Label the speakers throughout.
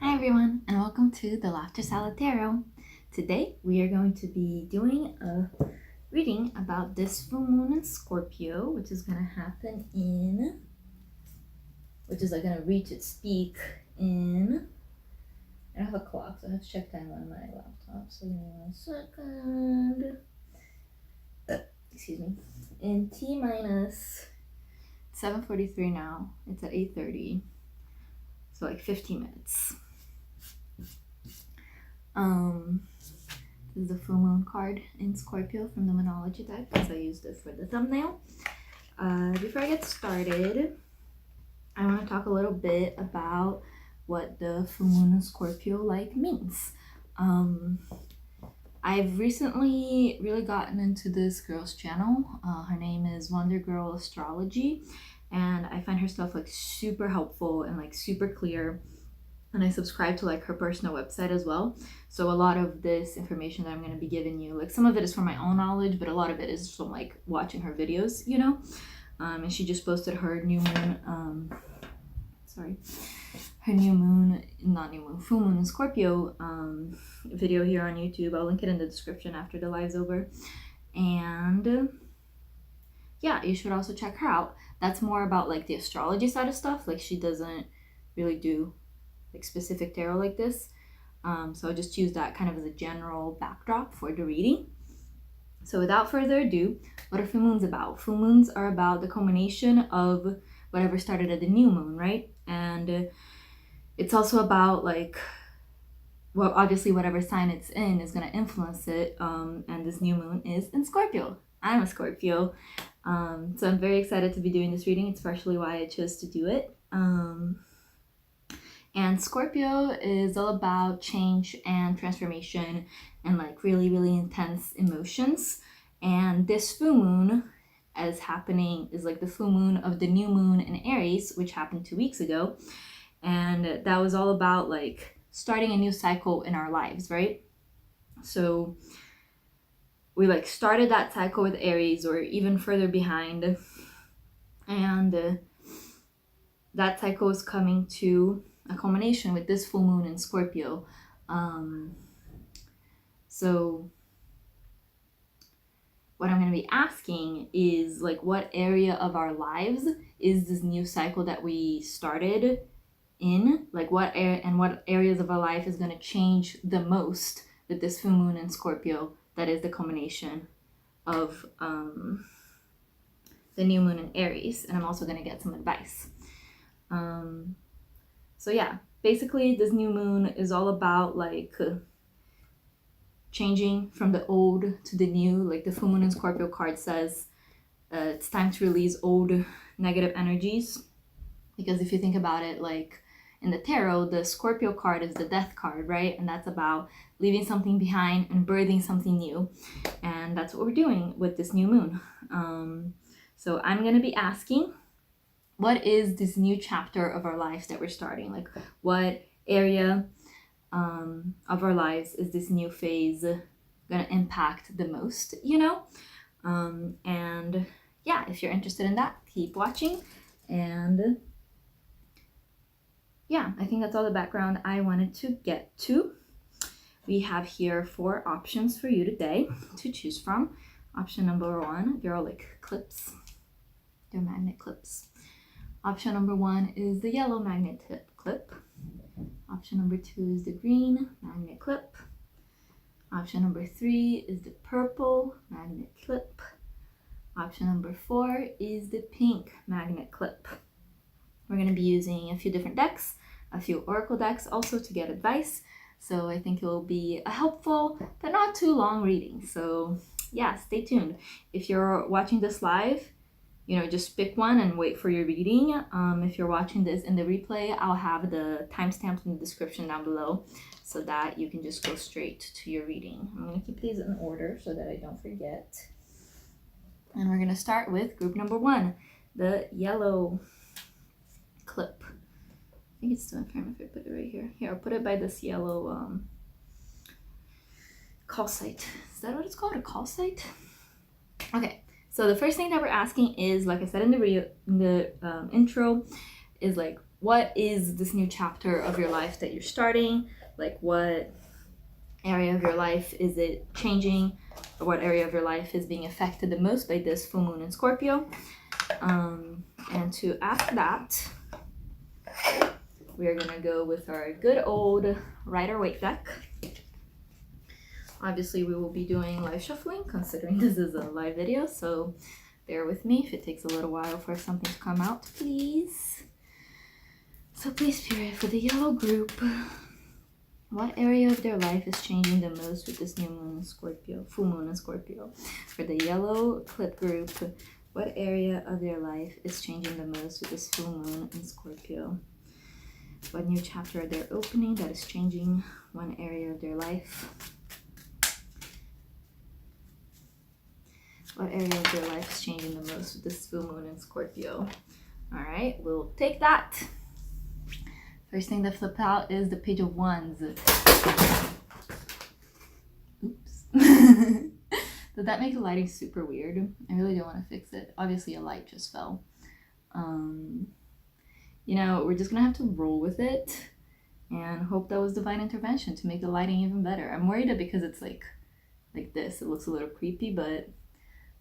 Speaker 1: Hi everyone, and welcome to the Laughter Salad Tarot. Today we are going to be doing a reading about this full moon in Scorpio, which is going to happen going to reach its peak in, I don't have a clock, so I have to check time on my laptop, so give me 1 second. Excuse me. In T minus 7:43 now, it's at 8:30, so like 15 minutes. This is the full moon card in Scorpio from the Monology deck because I used it for the thumbnail. Before I get started, I want to talk a little bit about what the full moon in Scorpio means. I've recently really gotten into this girl's channel. Her name is Wonder Girl Astrology, and I find her stuff super helpful and super clear. And I subscribe to her personal website as well. So a lot of this information that I'm going to be giving you, some of it is from my own knowledge, but a lot of it is from watching her videos, and she just posted her new moon, full moon in Scorpio video here on YouTube. I'll link it in the description after the live's over. And yeah, you should also check her out. That's more about the astrology side of stuff. She doesn't really do specific tarot like this, so I'll just use that kind of as a general backdrop for the reading. So without further ado, what are full moons about? Full moons are about the culmination of whatever started at the new moon, right? And it's also about obviously whatever sign it's in is going to influence it, and this new moon is in Scorpio. I'm a Scorpio, so I'm very excited to be doing this reading. It's partially why I chose to do it. And Scorpio is all about change and transformation and really, really intense emotions. And this full moon is the full moon of the new moon in Aries, which happened 2 weeks ago. And that was all about starting a new cycle in our lives, right? So we started that cycle with Aries, or even further behind. And that cycle is coming to a culmination with this full moon in Scorpio. So what I'm going to be asking is what area of our lives is this new cycle that we started in? What areas of our life is going to change the most with this full moon in Scorpio that is the culmination of the new moon in Aries. And I'm also going to get some advice. So yeah, basically this new moon is all about changing from the old to the new. The full moon in Scorpio card says it's time to release old negative energies. Because if you think about it, in the tarot, the Scorpio card is the death card, right? And that's about leaving something behind and birthing something new. And that's what we're doing with this new moon. So I'm going to be asking, what is this new chapter of our lives that we're starting? What area of our lives is this new phase going to impact the most, And yeah, if you're interested in that, keep watching. And yeah, I think that's all the background I wanted to get to. We have here 4 options for you today to choose from. Option number 1, they're all clips. They're magnet clips. Option number 1 is the yellow magnet clip. Option number 2 is the green magnet clip. Option number 3 is the purple magnet clip. Option number 4 is the pink magnet clip. We're going to be using a few different decks, a few oracle decks also to get advice. So I think it will be a helpful but not too long reading. So yeah, stay tuned. If you're watching this live, you know, just pick one and wait for your reading. If you're watching this in the replay, I'll have the timestamps in the description down below so that you can just go straight to your reading. I'm going to keep these in order so that I don't forget. And we're going to start with group number 1, the yellow clip. I think it's still in frame if I put it right here. Here, I'll put it by this yellow calcite. Is that what it's called? A calcite? Okay. So the first thing that we're asking is, like I said in the intro, is like, what is this new chapter of your life that you're starting? Like, what area of your life is it changing? Or what area of your life is being affected the most by this full moon in Scorpio? And to ask that, we are going to go with our good old Rider-Waite deck. Obviously, we will be doing live shuffling, considering this is a live video, so bear with me if it takes a little while for something to come out, please. So please, Spirit, for the yellow group, what area of their life is changing the most with this new moon in Scorpio, full moon in Scorpio? For the yellow clip group, what area of their life is changing the most with this full moon in Scorpio? What new chapter they're opening that is changing one area of their life? What area of their life is changing the most with this full moon in Scorpio? All right, we'll take that. First thing that flipped out is the Page of Wands. Oops. Did that make the lighting super weird? I really don't want to fix it. Obviously, a light just fell. You know, we're just gonna have to roll with it and hope that was divine intervention to make the lighting even better. I'm worried that because it's like this, it looks a little creepy, but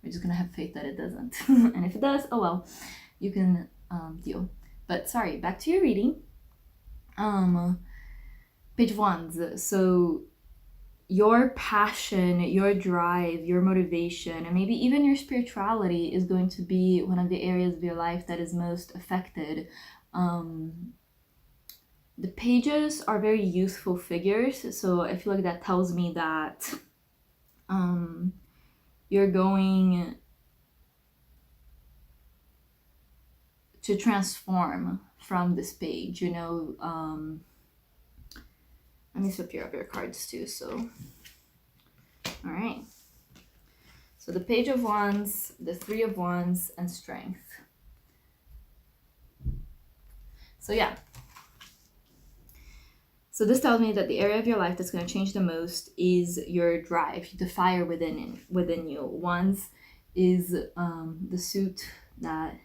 Speaker 1: we're just gonna have faith that it doesn't. And if it does, oh well, you can deal. But sorry, back to your reading. Page of Wands. So your passion, your drive, your motivation, and maybe even your spirituality is going to be one of the areas of your life that is most affected. The pages are very youthful figures, so I feel like that tells me that you're going to transform from this page, you know. Let me flip up your cards too, so. All right. So the Page of Wands, the Three of Wands, and Strength. So yeah. So this tells me that the area of your life that's going to change the most is your drive, the fire within you. Wands is the suit that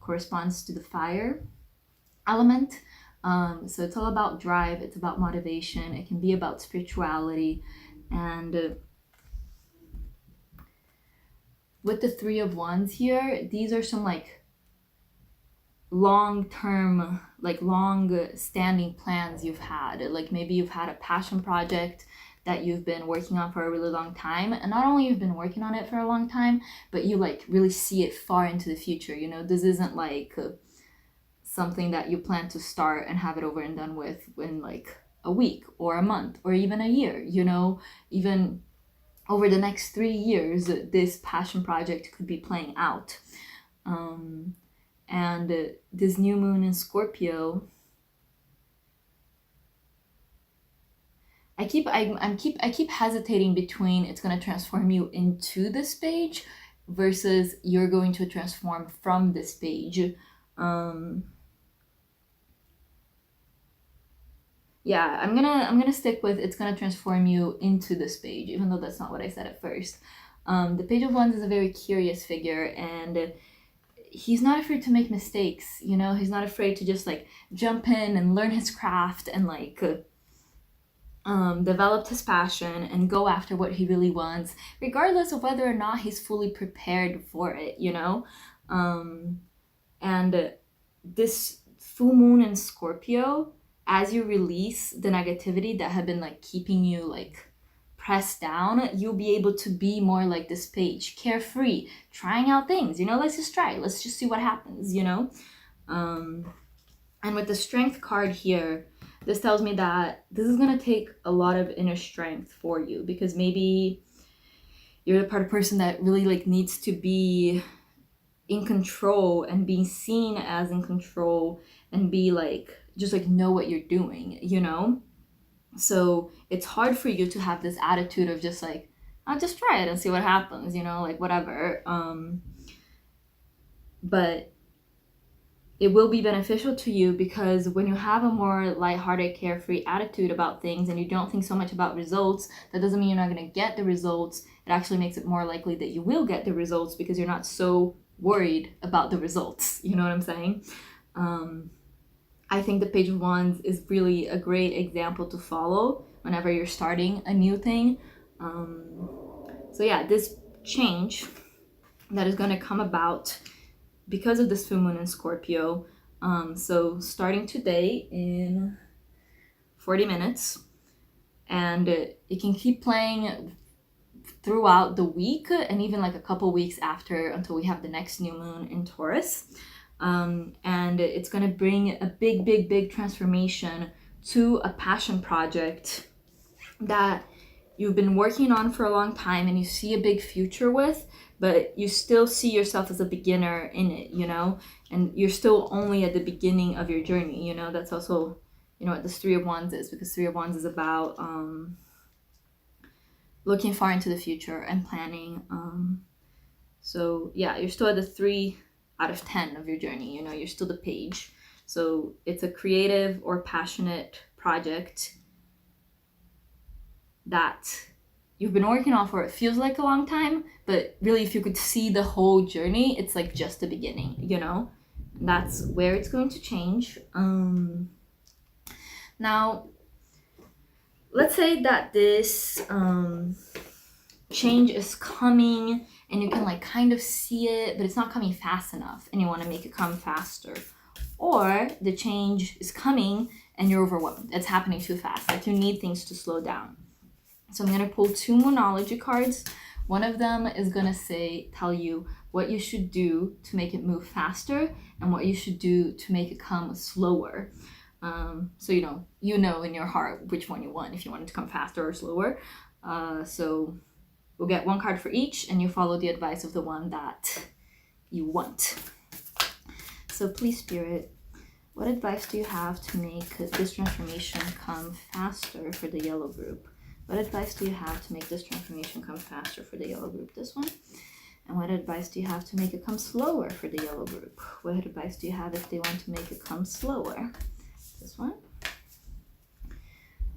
Speaker 1: corresponds to the fire element. So it's all about drive, it's about motivation, it can be about spirituality. And with the Three of Wands here, these are some like long-term, like long-standing plans you've had. Like maybe you've had a passion project that you've been working on for a really long time, and not only you've been working on it for a long time, but you like really see it far into the future. You know, this isn't like something that you plan to start and have it over and done with in like a week or a month or even a year. You know, even over the next 3 years, this passion project could be playing out. And this new moon in Scorpio, I keep hesitating between it's going to transform you into this page versus you're going to transform from this page. Yeah, I'm gonna stick with it's gonna transform you into this page, even though that's not what I said at first. The Page of Wands is a very curious figure, and he's not afraid to make mistakes. You know, he's not afraid to just like jump in and learn his craft and like develop his passion and go after what he really wants, regardless of whether or not he's fully prepared for it. You know, and this full moon in Scorpio, as you release the negativity that had been like keeping you like pressed down, you'll be able to be more like this page, carefree, trying out things, you know, let's just try, let's just see what happens, you know. And with the Strength card here, this tells me that this is going to take a lot of inner strength for you, because maybe you're the part of person that really like needs to be in control and being seen as in control and be like, just like know what you're doing, you know? So it's hard for you to have this attitude of just like, I'll just try it and see what happens, you know, like whatever. But it will be beneficial to you, because when you have a more lighthearted, carefree attitude about things and you don't think so much about results, that doesn't mean you're not going to get the results. It actually makes it more likely that you will get the results because you're not so worried about the results. You know what I'm saying? I think the Page of Wands is really a great example to follow whenever you're starting a new thing. So yeah, this change that is going to come about because of this full moon in Scorpio. So starting today in 40 minutes, and it can keep playing throughout the week and even like a couple weeks after, until we have the next new moon in Taurus. And it's going to bring a big transformation to a passion project that you've been working on for a long time and you see a big future with, but you still see yourself as a beginner in it, you know, and you're still only at the beginning of your journey, you know. That's also, you know, what this Three of Wands is, because Three of Wands is about looking far into the future and planning. So yeah, you're still at the 3 out of 10 of your journey, you know, you're still the Page. So it's a creative or passionate project that you've been working on for, it feels like a long time, but really if you could see the whole journey, it's like just the beginning, you know. And that's where it's going to change. Now let's say that this change is coming and you can like kind of see it, but it's not coming fast enough and you want to make it come faster. Or the change is coming and you're overwhelmed, it's happening too fast, like you need things to slow down. So I'm going to pull 2 Moonology cards. One of them is going to tell you what you should do to make it move faster and what you should do to make it come slower. So you know in your heart which one you want, if you want it to come faster or slower. So we'll get 1 card for each and you follow the advice of the one that you want. So please, Spirit, what advice do you have to make this transformation come faster for the yellow group? What advice do you have to make this transformation come faster for the yellow group? This one. And what advice do you have to make it come slower for the yellow group? What advice do you have if they want to make it come slower? This one.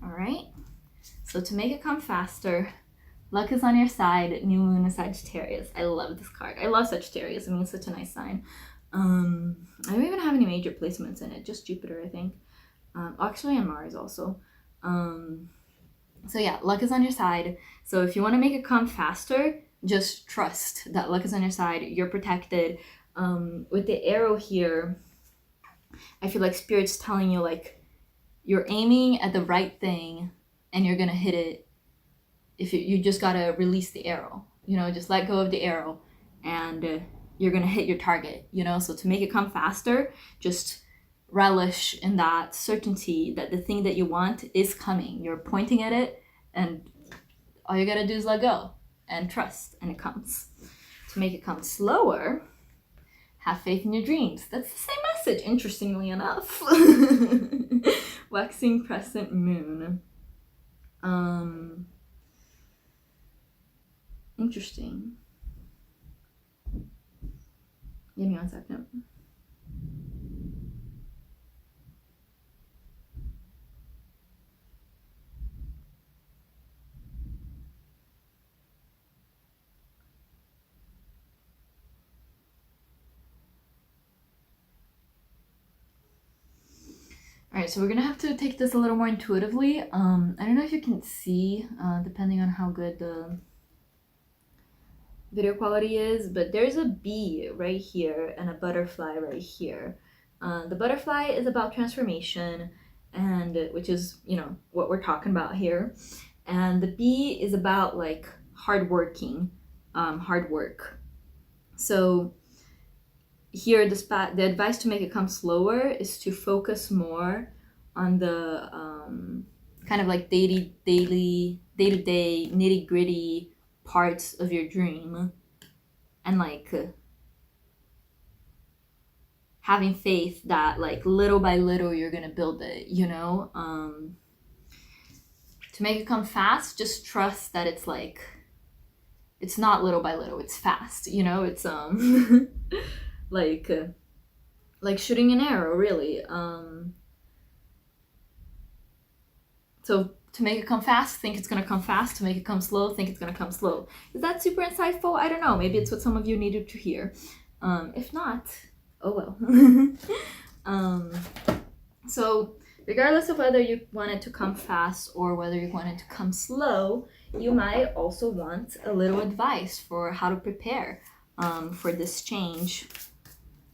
Speaker 1: All right. So to make it come faster, luck is on your side. New moon is Sagittarius. I love this card. I love Sagittarius. I mean, it's such a nice sign. I don't even have any major placements in it. Just Jupiter, I think. Actually, and Mars also. So yeah, luck is on your side. So if you want to make it come faster, just trust that luck is on your side. You're protected. With the arrow here, I feel like Spirit's telling you like you're aiming at the right thing and you're gonna hit it. If you just gotta release the arrow, you know, just let go of the arrow and you're gonna hit your target, you know. So to make it come faster, just relish in that certainty that the thing that you want is coming. You're pointing at it and all you gotta do is let go and trust, and it comes. To make it come slower, have faith in your dreams. That's the same message, interestingly enough. Waxing crescent moon. Interesting. Give me 1 second. All right, so we're gonna have to take this a little more intuitively. I don't know if you can see, depending on how good the video quality is, but there's a bee right here and a butterfly right here. The butterfly is about transformation, and which is, you know, what we're talking about here. And the bee is about like hard working, hard work. So here, the advice to make it come slower is to focus more on the kind of like day-to-day, nitty-gritty parts of your dream, and like having faith that like little by little you're gonna build it, you know. To make it come fast, just trust that it's like, it's not little by little, it's fast, you know. It's like shooting an arrow, really. So to make it come fast, think it's gonna come fast. To make it come slow, think it's gonna come slow. Is that super insightful? I don't know. Maybe it's what some of you needed to hear. If not, oh well. So regardless of whether you want it to come fast or whether you want it to come slow, you might also want a little advice for how to prepare for this change.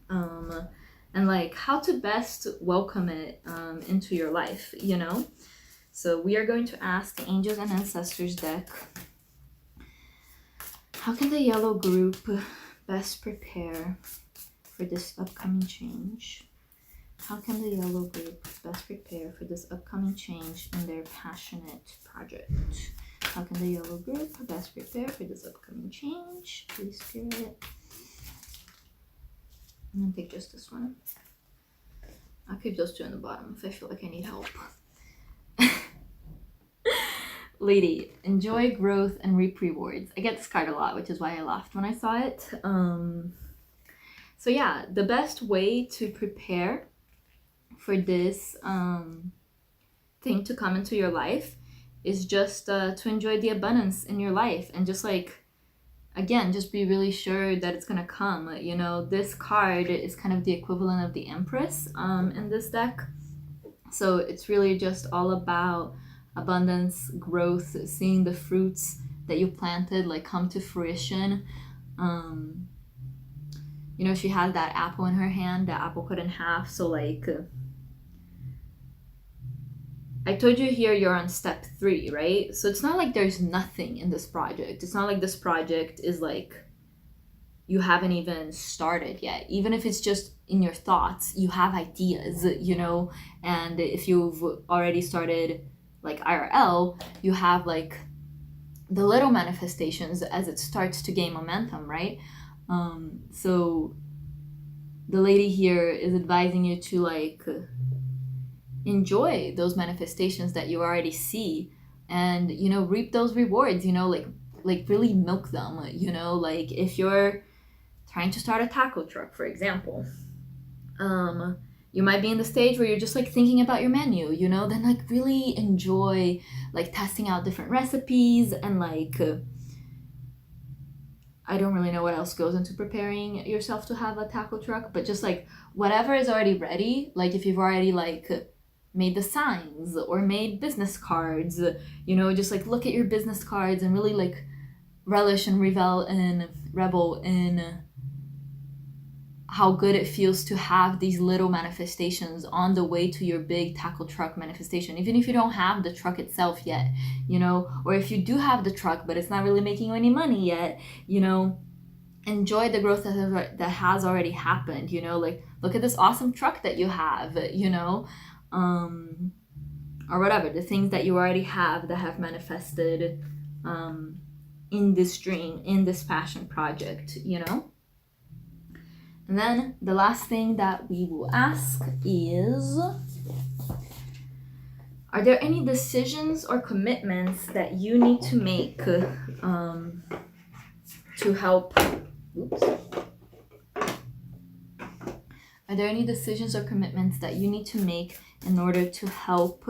Speaker 1: And like how to best welcome it into your life, you know? So we are going to ask the Angels and Ancestors deck, how can the yellow group best prepare for this upcoming change? How can the yellow group best prepare for this upcoming change in their passionate project? How can the yellow group best prepare for this upcoming change? Please, Spirit. I'm gonna take just this one. I'll keep those two on the bottom if I feel like I need help. Lady, enjoy growth and reap rewards. I get this card a lot, which is why I laughed when I saw it. So yeah, the best way to prepare for this thing to come into your life is just to enjoy the abundance in your life, and just like, again, just be really sure that it's gonna come. You know, this card is kind of the equivalent of the Empress in this deck. So it's really just all about abundance, growth, seeing the fruits that you planted like come to fruition. You know, she has that apple in her hand, the apple cut in half. So like, I told you here you're on step 3, right? So it's not like there's nothing in this project. It's not like this project is like, you haven't even started yet. Even if it's just in your thoughts, you have ideas, you know? And if you've already started like IRL, you have like the little manifestations as it starts to gain momentum, right? So the lady here is advising you to like enjoy those manifestations that you already see, and you know, reap those rewards, you know, like really milk them, you know. Like if you're trying to start a taco truck, for example, you might be in the stage where you're just like thinking about your menu, you know, then like really enjoy like testing out different recipes, and like I don't really know what else goes into preparing yourself to have a taco truck, but just like whatever is already ready, like if you've already like made the signs or made business cards, you know, just like look at your business cards and really like relish and revel in how good it feels to have these little manifestations on the way to your big taco truck manifestation. Even if you don't have the truck itself yet, you know, or if you do have the truck but it's not really making you any money yet, you know, enjoy the growth that has already happened, you know, like look at this awesome truck that you have, you know, or whatever, the things that you already have that have manifested in this dream, in this passion project, you know. And then the last thing that we will ask is, are there any decisions or commitments that you need to make to help, Are there any decisions or commitments that you need to make in order to help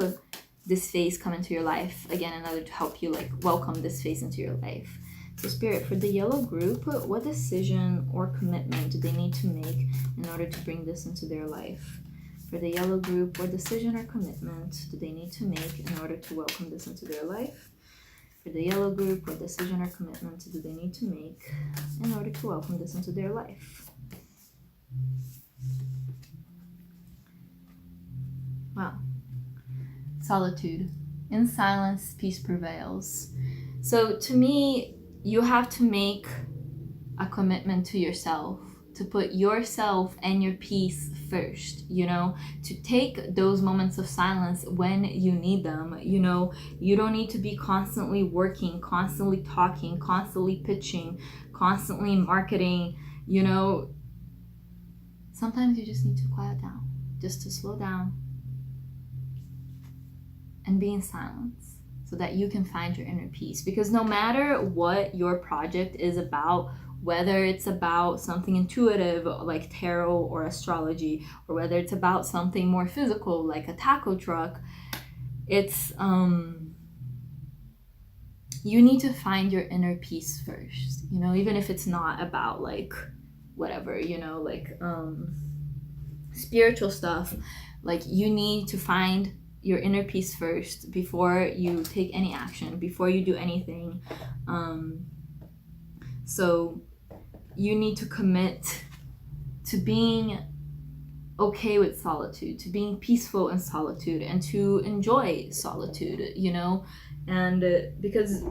Speaker 1: this phase come into your life? Again, in order to help you like welcome this phase into your life. So Spirit, for the yellow group, what decision or commitment do they need to make in order to bring this into their life? For the yellow group, what decision or commitment do they need to make in order to welcome this into their life? For the yellow group, what decision or commitment do they need to make in order to welcome this into their life? Wow. Solitude. In silence, peace prevails. So to me, you have to make a commitment to yourself, to put yourself and your peace first, you know, to take those moments of silence when you need them. You know, you don't need to be constantly working, constantly talking, constantly pitching, constantly marketing, you know. sometimes you just need to quiet down, just to slow down and be in silence so that you can find your inner peace. Because no matter what your project is about, whether it's about something intuitive like tarot or astrology, or whether it's about something more physical like a taco truck, it's you need to find your inner peace first, you know, even if it's not about like whatever, you know, like spiritual stuff. Like, you need to find your inner peace first before you take any action, before you do anything. So you need to commit to being okay with solitude, to being peaceful in solitude, and to enjoy solitude, you know. And because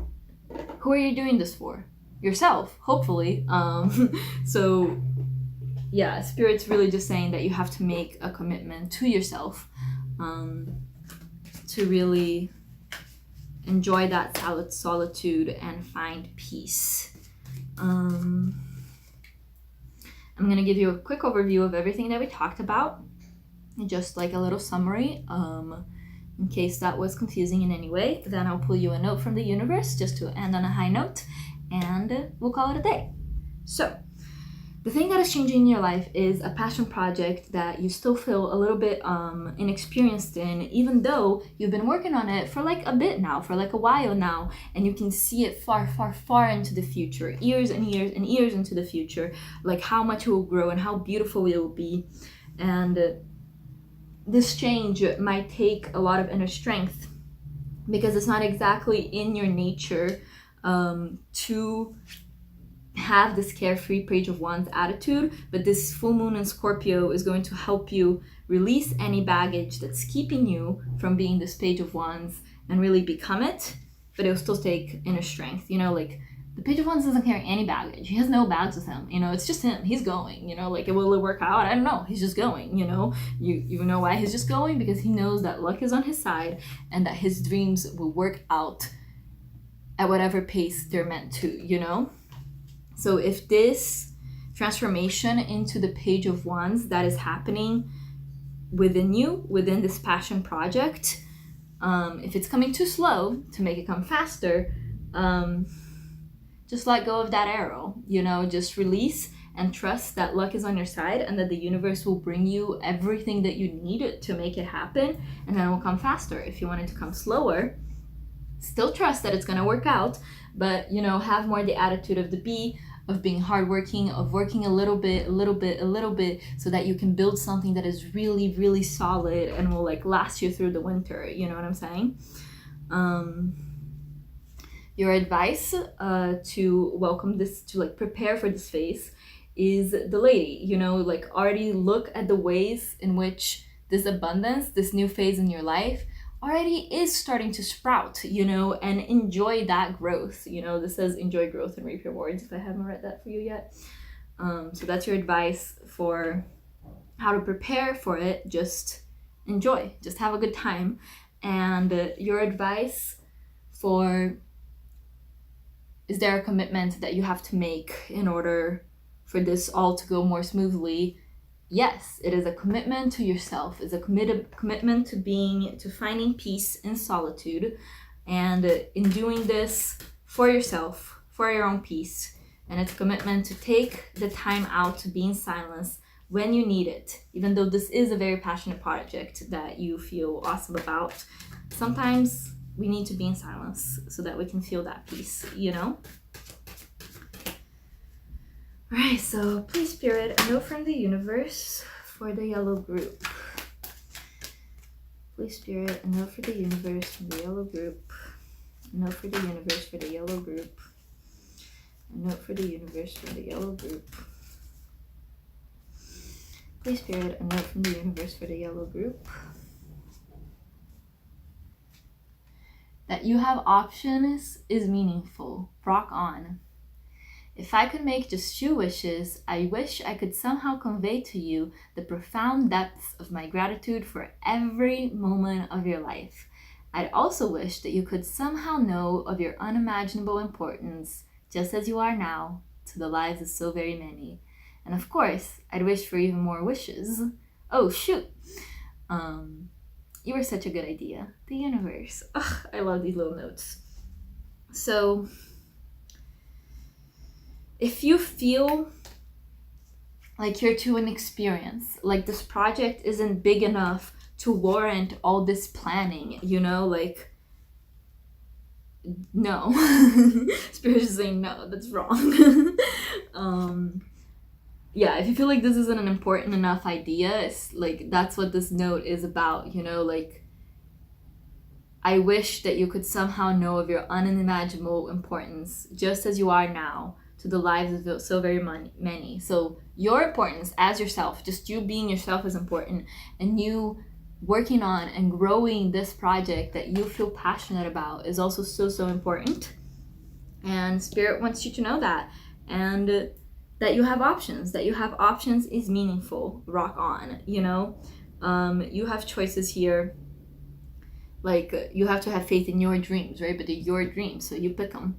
Speaker 1: who are you doing this for? Yourself, hopefully. So yeah, Spirit's really just saying that you have to make a commitment to yourself, to really enjoy that solitude and find peace. I'm going to give you a quick overview of everything that we talked about, just like a little summary, in case that was confusing in any way. Then I'll pull you a note from the universe just to end on a high note, and we'll call it a day. So, the thing that is changing in your life is a passion project that you still feel a little bit inexperienced in, even though you've been working on it for like a bit now, for like a while now, and you can see it far, far, far into the future, years and years and years into the future, like how much it will grow and how beautiful it will be. And this change might take a lot of inner strength, because it's not exactly in your nature to have this carefree Page of Wands attitude, but this full moon in Scorpio is going to help you release any baggage that's keeping you from being this Page of Wands and really become it. But it'll still take inner strength, you know, like the Page of Wands doesn't carry any baggage. He has no bags with him, you know, it's just him. He's going, you know, like, will it work out? I don't know. He's just going, you know. You know why he's just going? Because he knows that luck is on his side and that his dreams will work out at whatever pace they're meant to, you know. So if this transformation into the Page of Wands that is happening within you, within this passion project, if it's coming too slow to make it come faster, just let go of that arrow, you know, just release and trust that luck is on your side and that the universe will bring you everything that you need to make it happen, and then it will come faster. If you want it to come slower, still trust that it's going to work out, but, you know, have more the attitude of the bee, of being hardworking, of working a little bit, so that you can build something that is really, really solid and will like last you through the winter. You know what I'm saying? Your advice to welcome this, to like prepare for this phase, is the Lady. You know, like already look at the ways in which this abundance, this new phase in your life already is starting to sprout, you know, and enjoy that growth. You know, this says enjoy growth and reap your rewards, if I haven't read that for you yet. So that's your advice for how to prepare for it. Just enjoy, just have a good time. And your advice for, is there a commitment that you have to make in order for this all to go more smoothly? Yes, it is a commitment to yourself. It's a commitment to finding peace in solitude, and in doing this for yourself, for your own peace. And it's a commitment to take the time out to be in silence when you need it. Even though this is a very passionate project that you feel awesome about, sometimes we need to be in silence so that we can feel that peace, you know? Alright, so please, Spirit, a note from the universe for the yellow group. Please, Spirit, a note for the universe from the yellow group. A note for the universe for the yellow group. A note for the universe for the yellow group. Please, Spirit, a note from the universe for the yellow group. That you have options is meaningful. Rock on. If I could make just 2 wishes, I wish I could somehow convey to you the profound depths of my gratitude for every moment of your life. I'd also wish that you could somehow know of your unimaginable importance, just as you are now, to the lives of so very many. And of course, I'd wish for even more wishes. Oh, shoot. You were such a good idea. The universe. Ugh, I love these little notes. So, if you feel like you're too inexperienced, like this project isn't big enough to warrant all this planning, you know, like, no. Spirit is saying no, that's wrong. Yeah, if you feel like this isn't an important enough idea, it's like that's what this note is about, you know, like, I wish that you could somehow know of your unimaginable importance just as you are now to the lives of so very many. So your importance as yourself, just you being yourself is important, and you working on and growing this project that you feel passionate about is also so important. And Spirit wants you to know that, and that you have options. That you have options is meaningful. Rock on, you know. You have choices here. Like, you have to have faith in your dreams, right? But they're your dreams, so you pick them.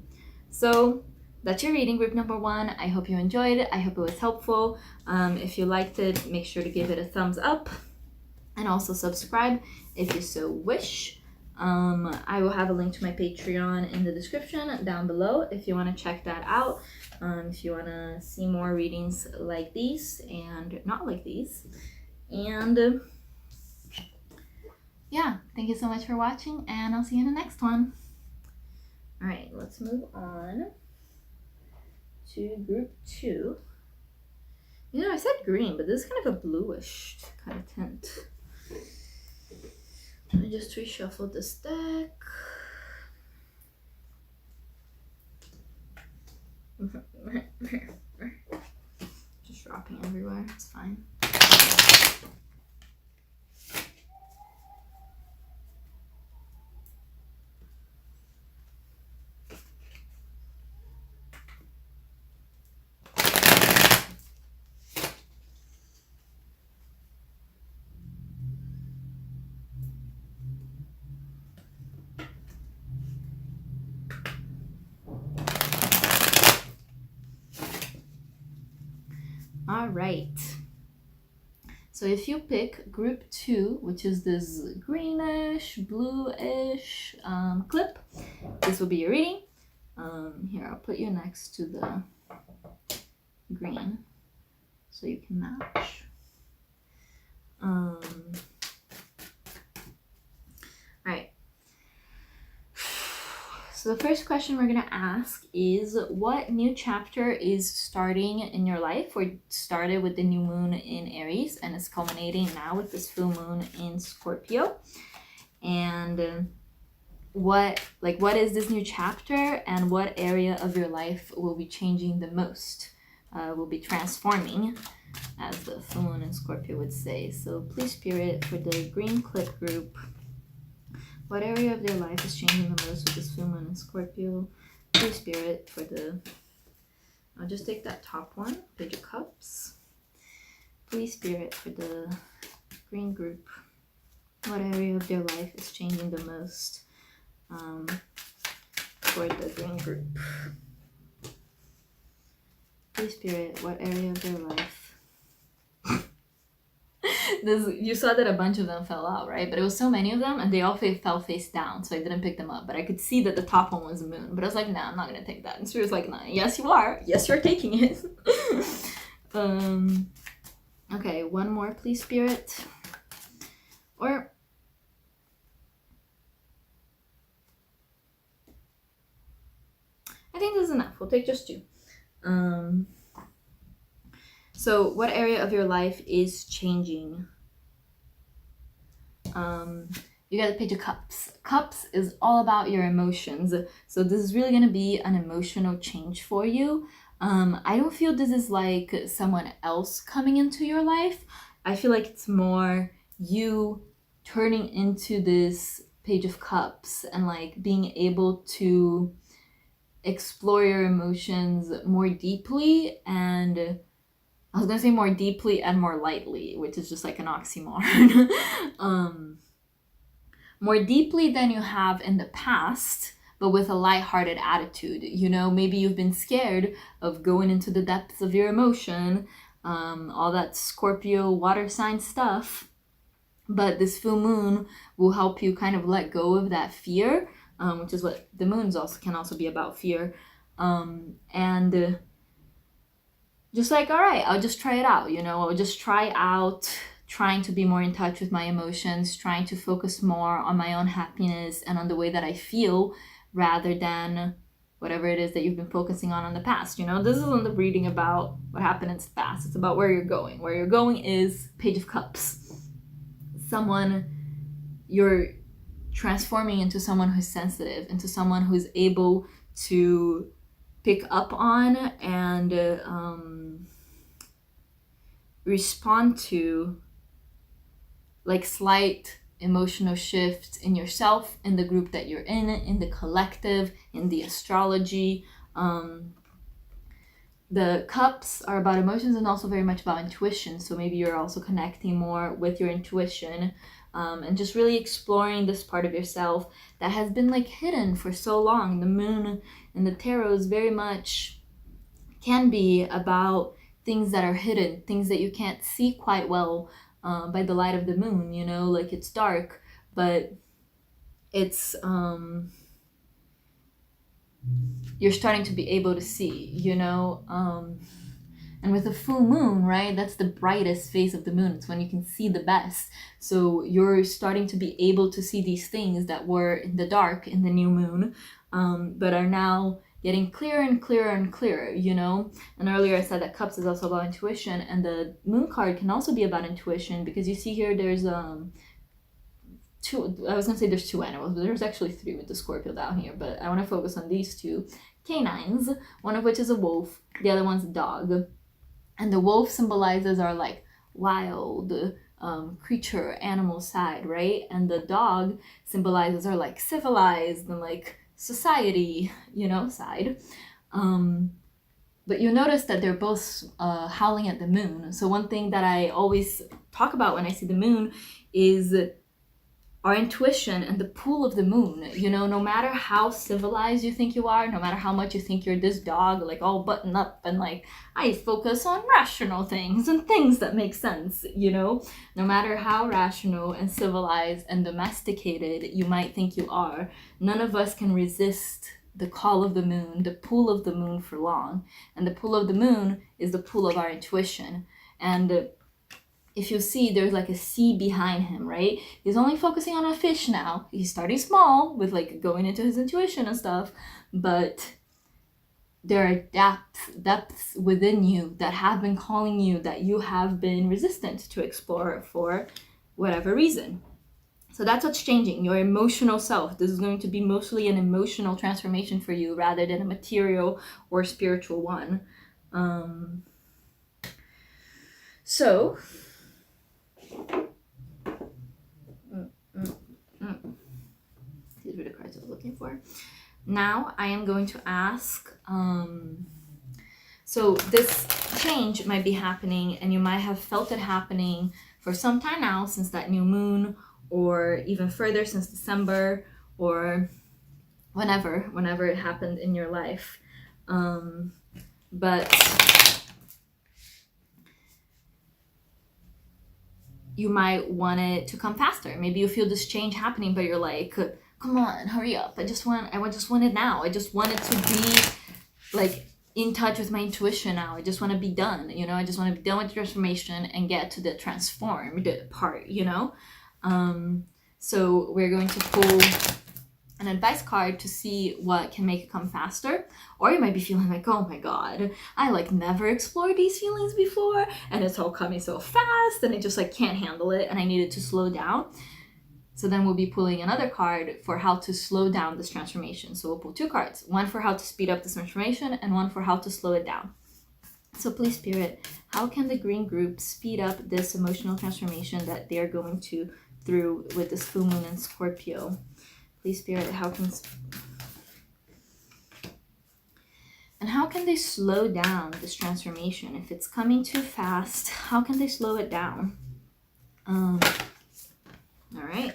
Speaker 1: So that's your reading, group number 1. I hope you enjoyed it. I hope it was helpful. If you liked it, make sure to give it a thumbs up, and also subscribe if you so wish. I will have a link to my Patreon in the description down below if you want to check that out. If you want to see more readings like these and not like these. And yeah, thank you so much for watching, and I'll see you in the next one. All right, let's move on to group 2. You know, I said green, but this is kind of a bluish kind of tint. I just reshuffled this deck. Just dropping everywhere, it's fine. All right. So if you pick group 2, which is this greenish, bluish clip, this will be your reading. Here, I'll put you next to the green so you can match. All right. So the first question we're going to ask is, what new chapter is starting in your life, or started with the new moon in Aries and is culminating now with this full moon in Scorpio? And what is this new chapter, and what area of your life will be changing the most, will be transforming, as the full moon in Scorpio would say. So please, Spirit, for the green clip group, what area of their life is changing the most with this full moon in Scorpio? Please, Spirit, for the... I'll just take that top one, Page of Cups. Please, Spirit, for the green group, what area of their life is changing the most for the green group? Please, Spirit, what area of their life... You saw that a bunch of them fell out, right? But it was so many of them, and they all fell face down, so I didn't pick them up. But I could see that the top one was the moon. But I was like, nah, I'm not going to take that. And Spirit was like, nah, yes, you are. Yes, you're taking it. Okay, one more, please, Spirit. Or... I think this is enough. We'll take just 2. So what area of your life is changing? You got the Page of Cups. Cups is all about your emotions. So this is really going to be an emotional change for you. I don't feel this is like someone else coming into your life. I feel like it's more you turning into this Page of Cups and like being able to explore your emotions more deeply, and I was gonna say more deeply and more lightly, which is just like an oxymoron. More deeply than you have in the past, but with a lighthearted attitude. You know, maybe you've been scared of going into the depths of your emotion, all that Scorpio water sign stuff. But this full moon will help you kind of let go of that fear, which is what the moons also can also be about, fear. And just like, all right, I'll just try it out, you know, I'll just try out trying to be more in touch with my emotions, trying to focus more on my own happiness and on the way that I feel rather than whatever it is that you've been focusing on in the past. You know, this isn't the reading about what happened in the past. It's about where you're going. Where you're going is Page of Cups. You're transforming into someone who's sensitive, into someone who's able to pick up on and respond to like slight emotional shifts in yourself, in the group that you're in the collective, in the astrology. The cups are about emotions and also very much about intuition. So maybe you're also connecting more with your intuition and just really exploring this part of yourself that has been like hidden for so long. The moon in the tarot is very much can be about things that are hidden, things that you can't see quite well by the light of the moon, you know, like it's dark, but it's you're starting to be able to see, you know, and with a full moon, right, that's the brightest phase of the moon. It's when you can see the best. So you're starting to be able to see these things that were in the dark in the new moon, but are now getting clearer and clearer and clearer, you know. And earlier I said that cups is also about intuition, and the moon card can also be about intuition, because you see here there's two, I was gonna say there's two animals, but there's actually three with the Scorpio down here, but I want to focus on these two canines, one of which is a wolf, the other one's a dog. And the wolf symbolizes our like wild creature animal side, right? And the dog symbolizes our like civilized and like society, you know, side. But you notice that they're both howling at the moon. So one thing that I always talk about when I see the moon is our intuition and the pull of the moon. You know, no matter how civilized you think you are, no matter how much you think you're this dog, like all buttoned up and like, I focus on rational things and things that make sense, you know, no matter how rational and civilized and domesticated you might think you are, none of us can resist the call of the moon, the pull of the moon for long. And the pull of the moon is the pull of our intuition. And if you see, there's like a sea behind him, right? He's only focusing on a fish now. He's starting small with like going into his intuition and stuff, but there are depths within you that have been calling you, that you have been resistant to explore for whatever reason. So that's what's changing, your emotional self. This is going to be mostly an emotional transformation for you rather than a material or spiritual one. So these were the cards I was looking for. Now I am going to ask, so this change might be happening and you might have felt it happening for some time now, since that new moon, or even further since December, or whenever it happened in your life. But you might want it to come faster. Maybe you feel this change happening, but you're like, come on, hurry up. I just want it now. I just want it to be like in touch with my intuition now. I just want to be done, you know. I just want to be done with the transformation and get to the transformed part, you know. So we're going to pull an advice card to see what can make it come faster. Or you might be feeling like, oh my god, I like never explored these feelings before and it's all coming so fast and I just like can't handle it and I need it to slow down. So then we'll be pulling another card for how to slow down this transformation. So we'll pull two cards, one for how to speed up this transformation and one for how to slow it down. So please, Spirit, how can the green group speed up this emotional transformation that they're going through with this full moon in Scorpio? Please, Spirit, how can they slow down this transformation? If it's coming too fast, how can they slow it down? All right.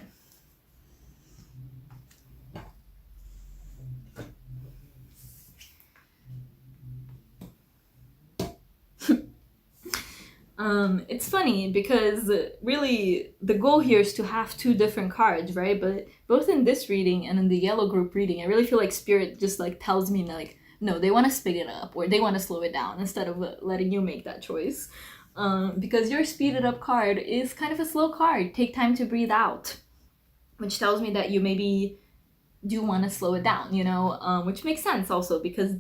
Speaker 1: It's funny because really the goal here is to have two different cards, right? But both in this reading and in the yellow group reading, I really feel like Spirit just like tells me like, no, they want to speed it up or they want to slow it down instead of letting you make that choice. Because your speeded up card is kind of a slow card. Take time to breathe out, which tells me that you maybe do want to slow it down, you know, which makes sense also because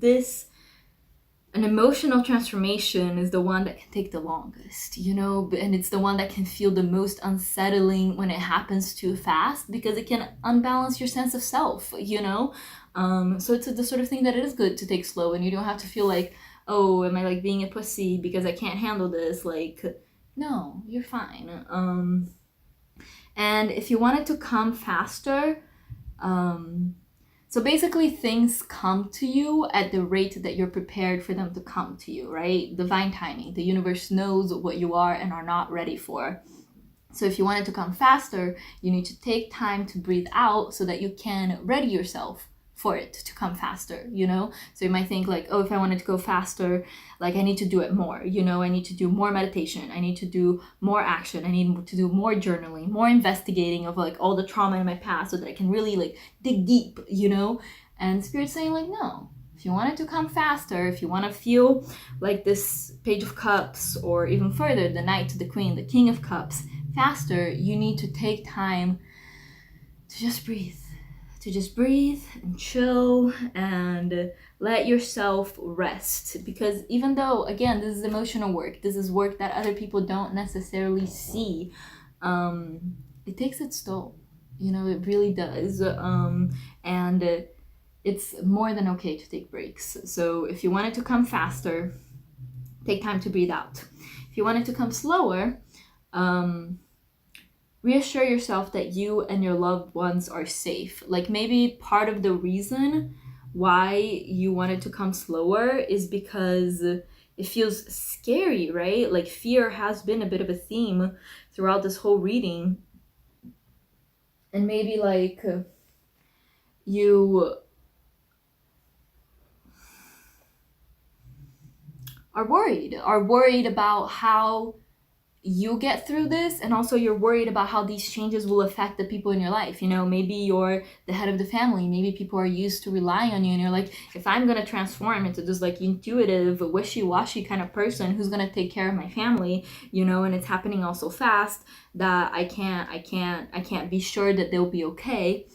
Speaker 1: an emotional transformation is the one that can take the longest, you know, and it's the one that can feel the most unsettling when it happens too fast because it can unbalance your sense of self, you know. So it's the sort of thing that it is good to take slow, and you don't have to feel like, oh, am I like being a pussy because I can't handle this? Like, no, you're fine. And if you want it to come faster, so basically things come to you at the rate that you're prepared for them to come to you, right? Divine timing. The universe knows what you are and are not ready for. So if you want it to come faster, you need to take time to breathe out so that you can ready yourself for it to come faster, you know? So you might think like, oh, if I want it to go faster, like I need to do it more, you know? I need to do more meditation. I need to do more action. I need to do more journaling, more investigating of like all the trauma in my past so that I can really like dig deep, you know? And Spirit's saying like, no, if you want it to come faster, if you want to feel like this Page of Cups or even further, the Knight to the Queen, the King of Cups, faster, you need to take time to just breathe. To just breathe and chill and let yourself rest. Because even though, again, this is emotional work, this is work that other people don't necessarily see, it takes its toll. You know, it really does. And it's more than okay to take breaks. So if you want it to come faster, take time to breathe out. If you want it to come slower, reassure yourself that you and your loved ones are safe. Like maybe part of the reason why you want it to come slower is because it feels scary, right? Like fear has been a bit of a theme throughout this whole reading. And maybe like you are worried about how you get through this, and also you're worried about how these changes will affect the people in your life. You know, maybe you're the head of the family, maybe people are used to relying on you, and you're like, if I'm gonna transform into this like intuitive, wishy-washy kind of person who's gonna take care of my family, you know, and it's happening all so fast that I can't be sure that they'll be okay.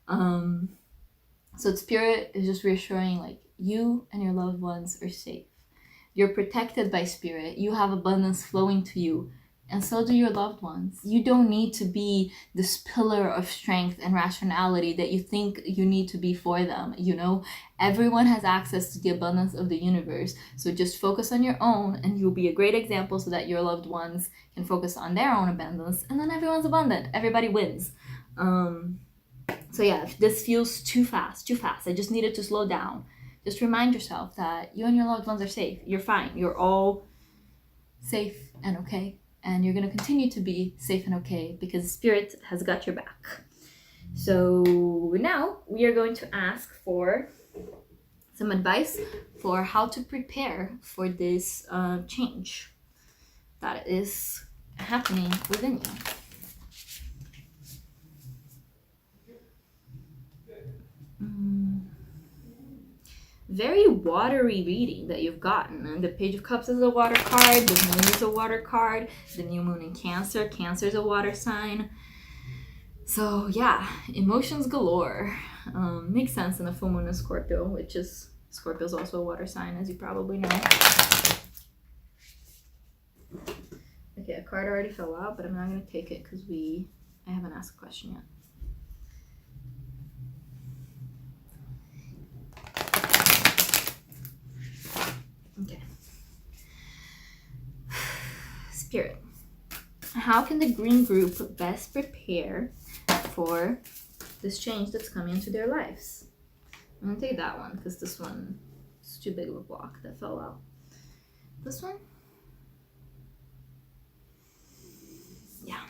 Speaker 1: So Spirit is just reassuring like you and your loved ones are safe. You're protected by Spirit. You have abundance flowing to you. And so do your loved ones. You don't need to be this pillar of strength and rationality that you think you need to be for them, you know? Everyone has access to the abundance of the universe. So just focus on your own and you'll be a great example so that your loved ones can focus on their own abundance, and then everyone's abundant. Everybody wins. So yeah, if this feels too fast, I just needed to slow down. Just remind yourself that you and your loved ones are safe. You're fine. You're all safe and okay. And you're going to continue to be safe and okay because Spirit has got your back. So now we are going to ask for some advice for how to prepare for this change that is happening within you. Very watery reading that you've gotten. And the Page of Cups is a water card, the Moon is a water card, the new moon in Cancer is a water sign. So yeah, emotions galore. Makes sense in a full moon in Scorpio, which is, Scorpio's also a water sign, as you probably know. Okay, a card already fell out, but I'm not going to take it because I haven't asked a question yet. Okay. Spirit. How can the green group best prepare for this change that's coming into their lives? I'm going to take that one because this one is too big of a block that fell out. This one? Yeah.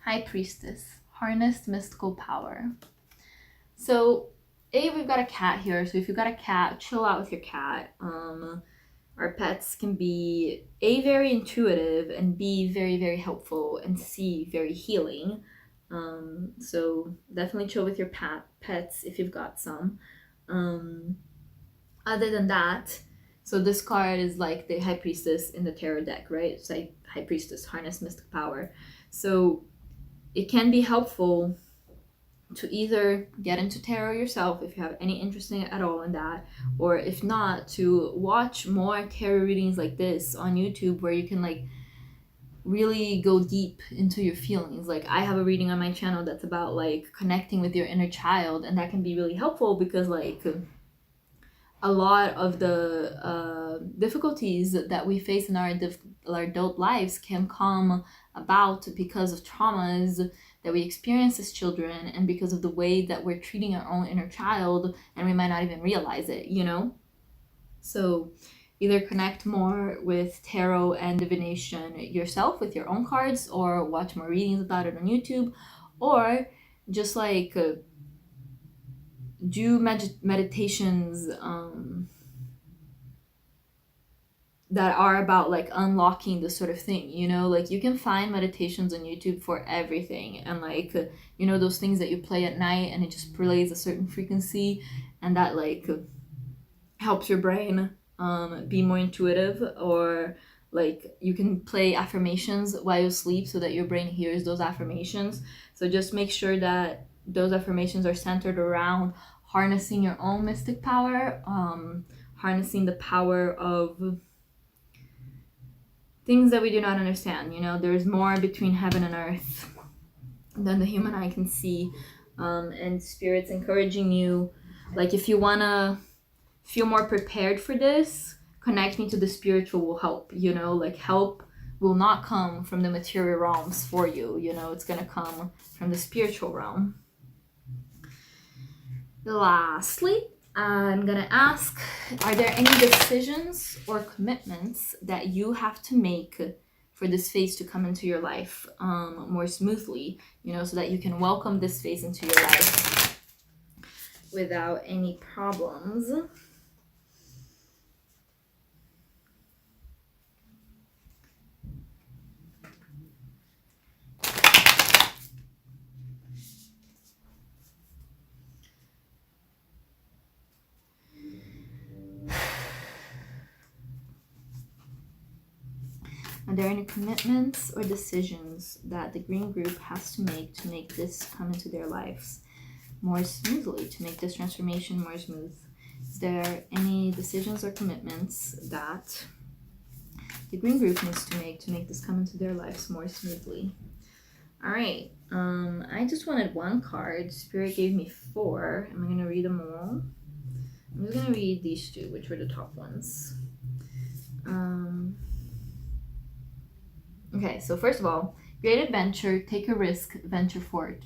Speaker 1: High Priestess. Harnessed mystical power. So we've got a cat here, so if you've got a cat, chill out with your cat. Our pets can be A, very intuitive, and B, very, very helpful, and C, very healing. So definitely chill with your pets if you've got some. Other than that, so this card is like the High Priestess in the tarot deck, right? It's like High Priestess, harness mystic power. So it can be helpful to either get into tarot yourself if you have any interest in it at all in that, or if not, to watch more tarot readings like this on YouTube where you can like really go deep into your feelings. Like I have a reading on my channel that's about like connecting with your inner child, and that can be really helpful because like a lot of the difficulties that we face in our adult lives can come about because of traumas that we experience as children, and because of the way that we're treating our own inner child, and we might not even realize it, you know? So either connect more with tarot and divination yourself with your own cards, or watch more readings about it on YouTube, or just like do meditations that are about like unlocking this sort of thing, you know? Like you can find meditations on YouTube for everything, and like you know, those things that you play at night and it just plays a certain frequency, and that like helps your brain be more intuitive. Or like you can play affirmations while you sleep so that your brain hears those affirmations. So just make sure that those affirmations are centered around harnessing your own mystic power, harnessing the power of things that we do not understand. You know, there's more between heaven and earth than the human eye can see, and spirit's encouraging you, like if you want to feel more prepared for this, connecting to the spiritual will help, you know? Like help will not come from the material realms for you, you know? It's going to come from the spiritual realm. Lastly, I'm gonna ask, are there any decisions or commitments that you have to make for this phase to come into your life more smoothly, you know, so that you can welcome this phase into your life without any problems? Are there any commitments or decisions that the green group has to make this come into their lives more smoothly, to make this transformation more smooth? Is there any decisions or commitments that the green group needs to make this come into their lives more smoothly? All right, I just wanted one card. Spirit gave me 4. Am I going to read them all? I'm just going to read these 2, which were the top ones. Okay, so first of all, great adventure, take a risk, venture forward.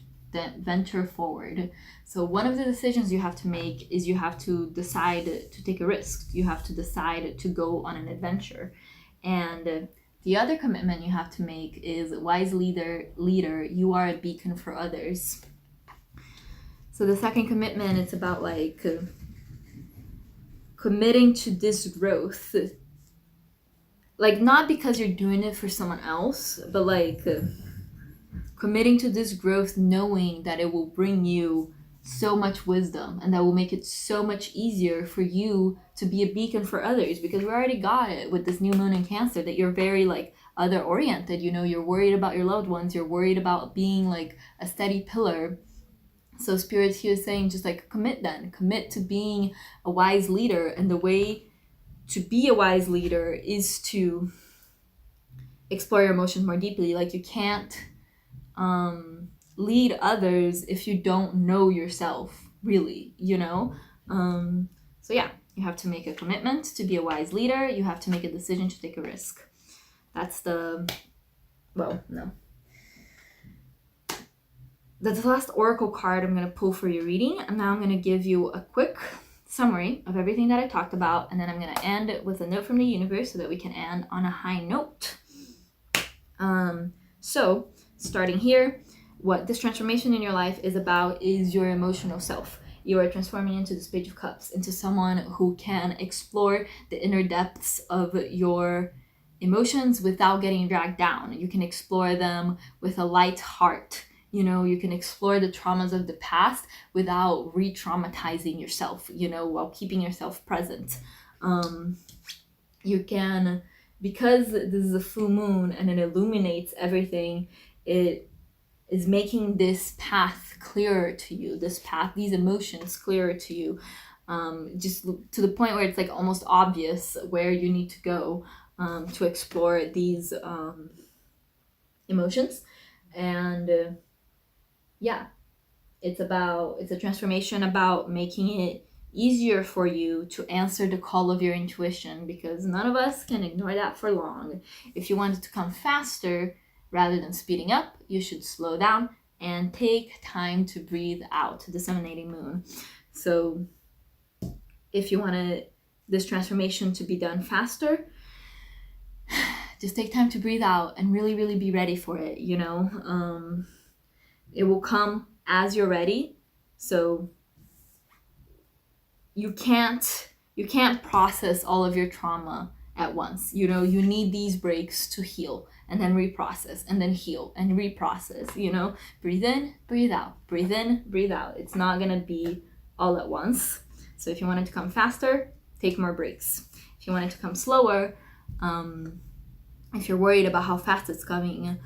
Speaker 1: So one of the decisions you have to make is you have to decide to take a risk. You have to decide to go on an adventure. And the other commitment you have to make is wise leader, you are a beacon for others. So the second commitment, it's about like committing to this growth. Like not because you're doing it for someone else, but like committing to this growth knowing that it will bring you so much wisdom, and that will make it so much easier for you to be a beacon for others, because we already got it with this new moon in Cancer that you're very like other oriented, you know, you're worried about your loved ones, you're worried about being like a steady pillar. So Spirit's here saying just like commit to being a wise leader, and the way to be a wise leader is to explore your emotions more deeply. Like you can't lead others if you don't know yourself, really, you know? So yeah, you have to make a commitment to be a wise leader. You have to make a decision to take a risk. That's the, well, no. That's the last oracle card I'm going to pull for your reading. And now I'm going to give you a quick summary of everything that I talked about, and then I'm going to end with a note from the universe so that we can end on a high note. So starting here, what this transformation in your life is about is your emotional self. you are transforming into this Page of Cups, into someone who can explore the inner depths of your emotions without getting dragged down. You can explore them with a light heart. You know, you can explore the traumas of the past without re-traumatizing yourself, you know, while keeping yourself present. You can, because this is a full moon and it illuminates everything, it is making this path clearer to you, these emotions clearer to you, just to the point where it's like almost obvious where you need to go to explore these emotions. And yeah, it's a transformation about making it easier for you to answer the call of your intuition, because none of us can ignore that for long. If you want it to come faster rather than speeding up, you should slow down and take time to breathe out, disseminating moon. So if you want this transformation to be done faster, just take time to breathe out and really, really be ready for it, you know? It will come as you're ready. So you can't process all of your trauma at once. You know, you need these breaks to heal and then reprocess and then heal and reprocess, you know? Breathe in, breathe out, breathe in, breathe out. It's not gonna be all at once. So if you want it to come faster, take more breaks. If you want it to come slower, if you're worried about how fast it's coming,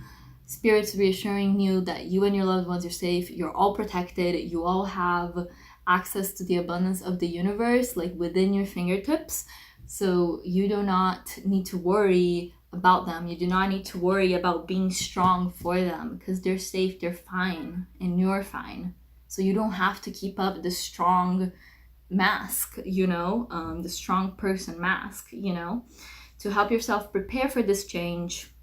Speaker 1: Spirit's reassuring you that you and your loved ones are safe, you're all protected, you all have access to the abundance of the universe, like within your fingertips. So you do not need to worry about them. You do not need to worry about being strong for them, because they're safe, they're fine, and you're fine. So you don't have to keep up the strong mask, you know, the strong person mask, you know. To help yourself prepare for this change,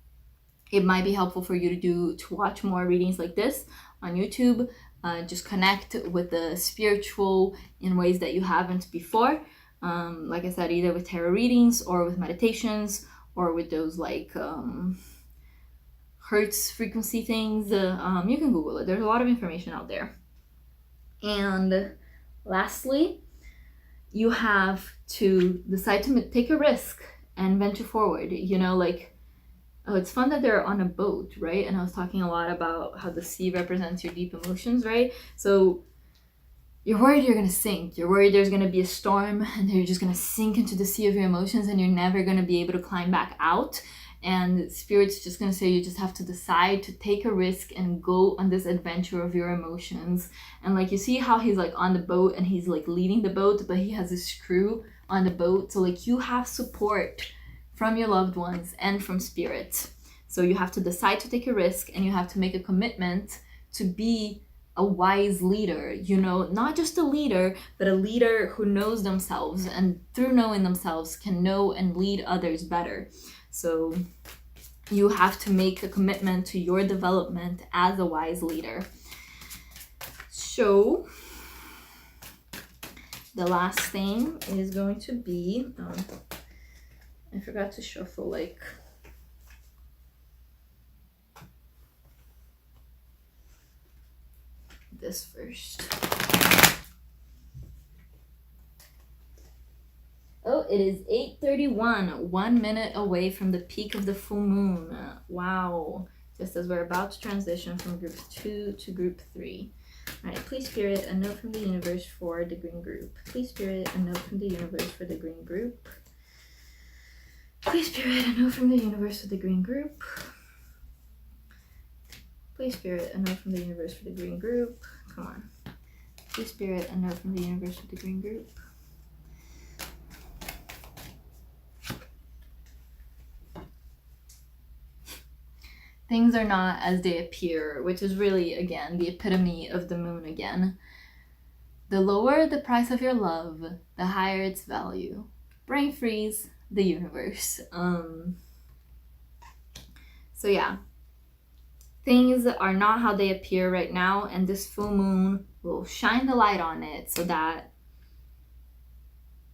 Speaker 1: it might be helpful for you to watch more readings like this on YouTube. Just connect with the spiritual in ways that you haven't before. Like I said, either with tarot readings or with meditations or with those like hertz frequency things. You can Google it. There's a lot of information out there. And lastly, you have to decide to take a risk and venture forward. You know, like, oh, it's fun that they're on a boat, right? And I was talking a lot about how the sea represents your deep emotions, right? So you're worried you're gonna sink. You're worried there's gonna be a storm and you're just gonna sink into the sea of your emotions and you're never gonna be able to climb back out. And Spirit's just gonna say you just have to decide to take a risk and go on this adventure of your emotions. And like, you see how he's like on the boat and he's like leading the boat, but he has his crew on the boat. So like, you have support from your loved ones and from Spirit. So you have to decide to take a risk and you have to make a commitment to be a wise leader, you know, not just a leader, but a leader who knows themselves, and through knowing themselves can know and lead others better. So you have to make a commitment to your development as a wise leader. So the last thing is going to be, I forgot to shuffle like this first. Oh, it is 8:31, 1 minute away from the peak of the full moon. Wow. Just as we're about to transition from group 2 to group 3. All right, please Spirit, a note from the universe for the green group. Please Spirit, a note from the universe for the green group. Please Spirit, a note from the universe for the green group. Please Spirit, a note from the universe for the green group. Come on. Please Spirit, a note from the universe for the green group. Things are not as they appear, which is really, again, the epitome of the moon again. The lower the price of your love, the higher its value. Brain freeze, the universe. So yeah, things are not how they appear right now, and this full moon will shine the light on it so that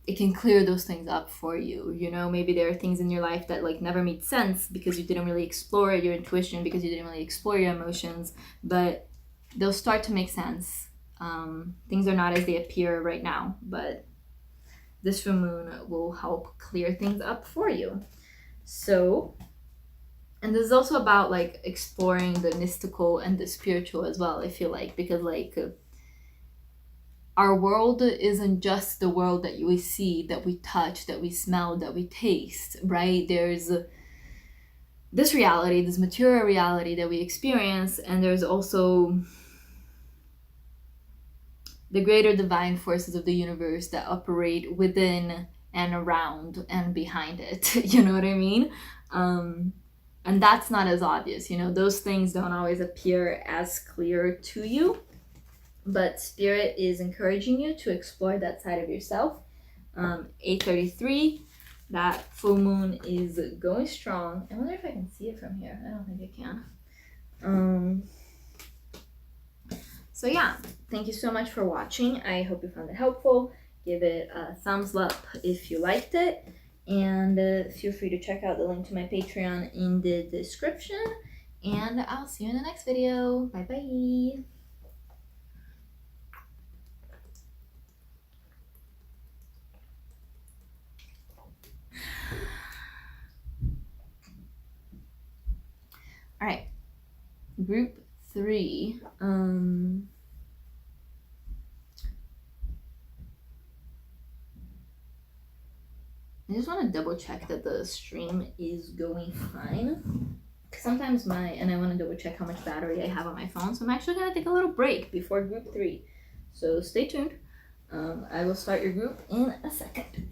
Speaker 1: it can clear those things up for you. You know, maybe there are things in your life that like never made sense because you didn't really explore your intuition, because you didn't really explore your emotions, but they'll start to make sense Things are not as they appear right now, but this full moon will help clear things up for you. So, and this is also about like exploring the mystical and the spiritual as well, I feel like, because like our world isn't just the world that we see, that we touch, that we smell, that we taste, right? There's this reality, this material reality that we experience, and there's also the greater divine forces of the universe that operate within and around and behind it. You know what I mean? And that's not as obvious, you know, those things don't always appear as clear to you, but Spirit is encouraging you to explore that side of yourself. 8:33, that full moon is going strong. I wonder if I can see it from here. I don't think I can. So yeah, thank you so much for watching. I hope you found it helpful. Give it a thumbs up if you liked it. And feel free to check out the link to my Patreon in the description. And I'll see you in the next video. Bye bye. All right, group 3. I just want to double check that the stream is going fine. Because sometimes and I want to double check how much battery I have on my phone. So I'm actually going to take a little break before group 3. So stay tuned. I will start your group in a second.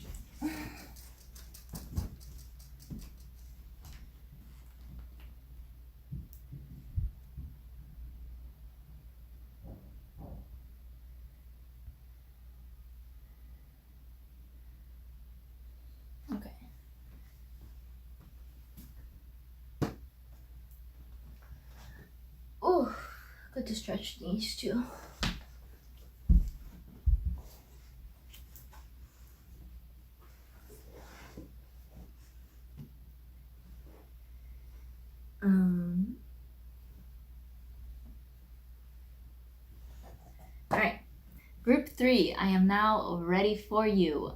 Speaker 1: Okay. Oh, good to stretch these too. All right, group 3, I am now ready for you.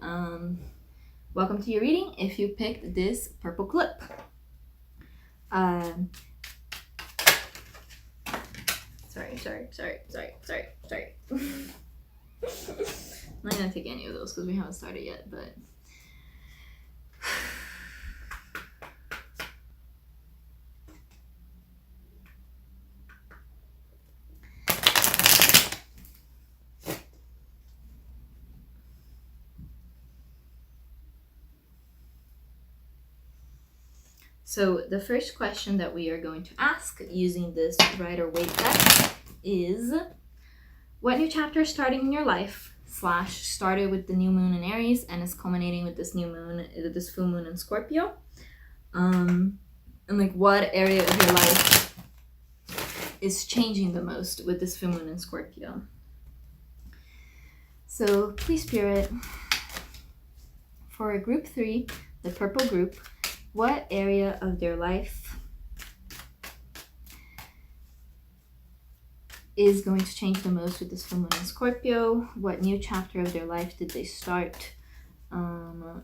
Speaker 1: Welcome to your reading if you picked this purple clip. Sorry. I'm not gonna take any of those because we haven't started yet, but so the first question that we are going to ask using this Rider-Waite deck is, what new chapter is starting in your life / started with the new moon in Aries and is culminating with this new moon, this full moon in Scorpio? And like what area of your life is changing the most with this full moon in Scorpio? So please, Spirit, for group 3, the purple group, what area of their life is going to change the most with this full moon in Scorpio? What new chapter of their life did they start in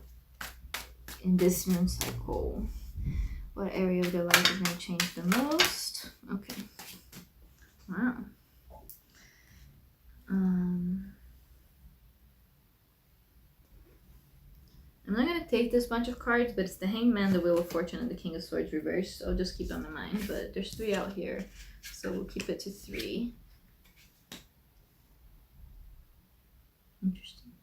Speaker 1: this moon cycle? What area of their life is going to change the most? Okay. Wow. I'm not going to take this bunch of cards, but it's the Hangman, the Wheel of Fortune, and the King of Swords reversed. So I'll just keep them in mind. But there's 3 out here, so we'll keep it to 3. Interesting.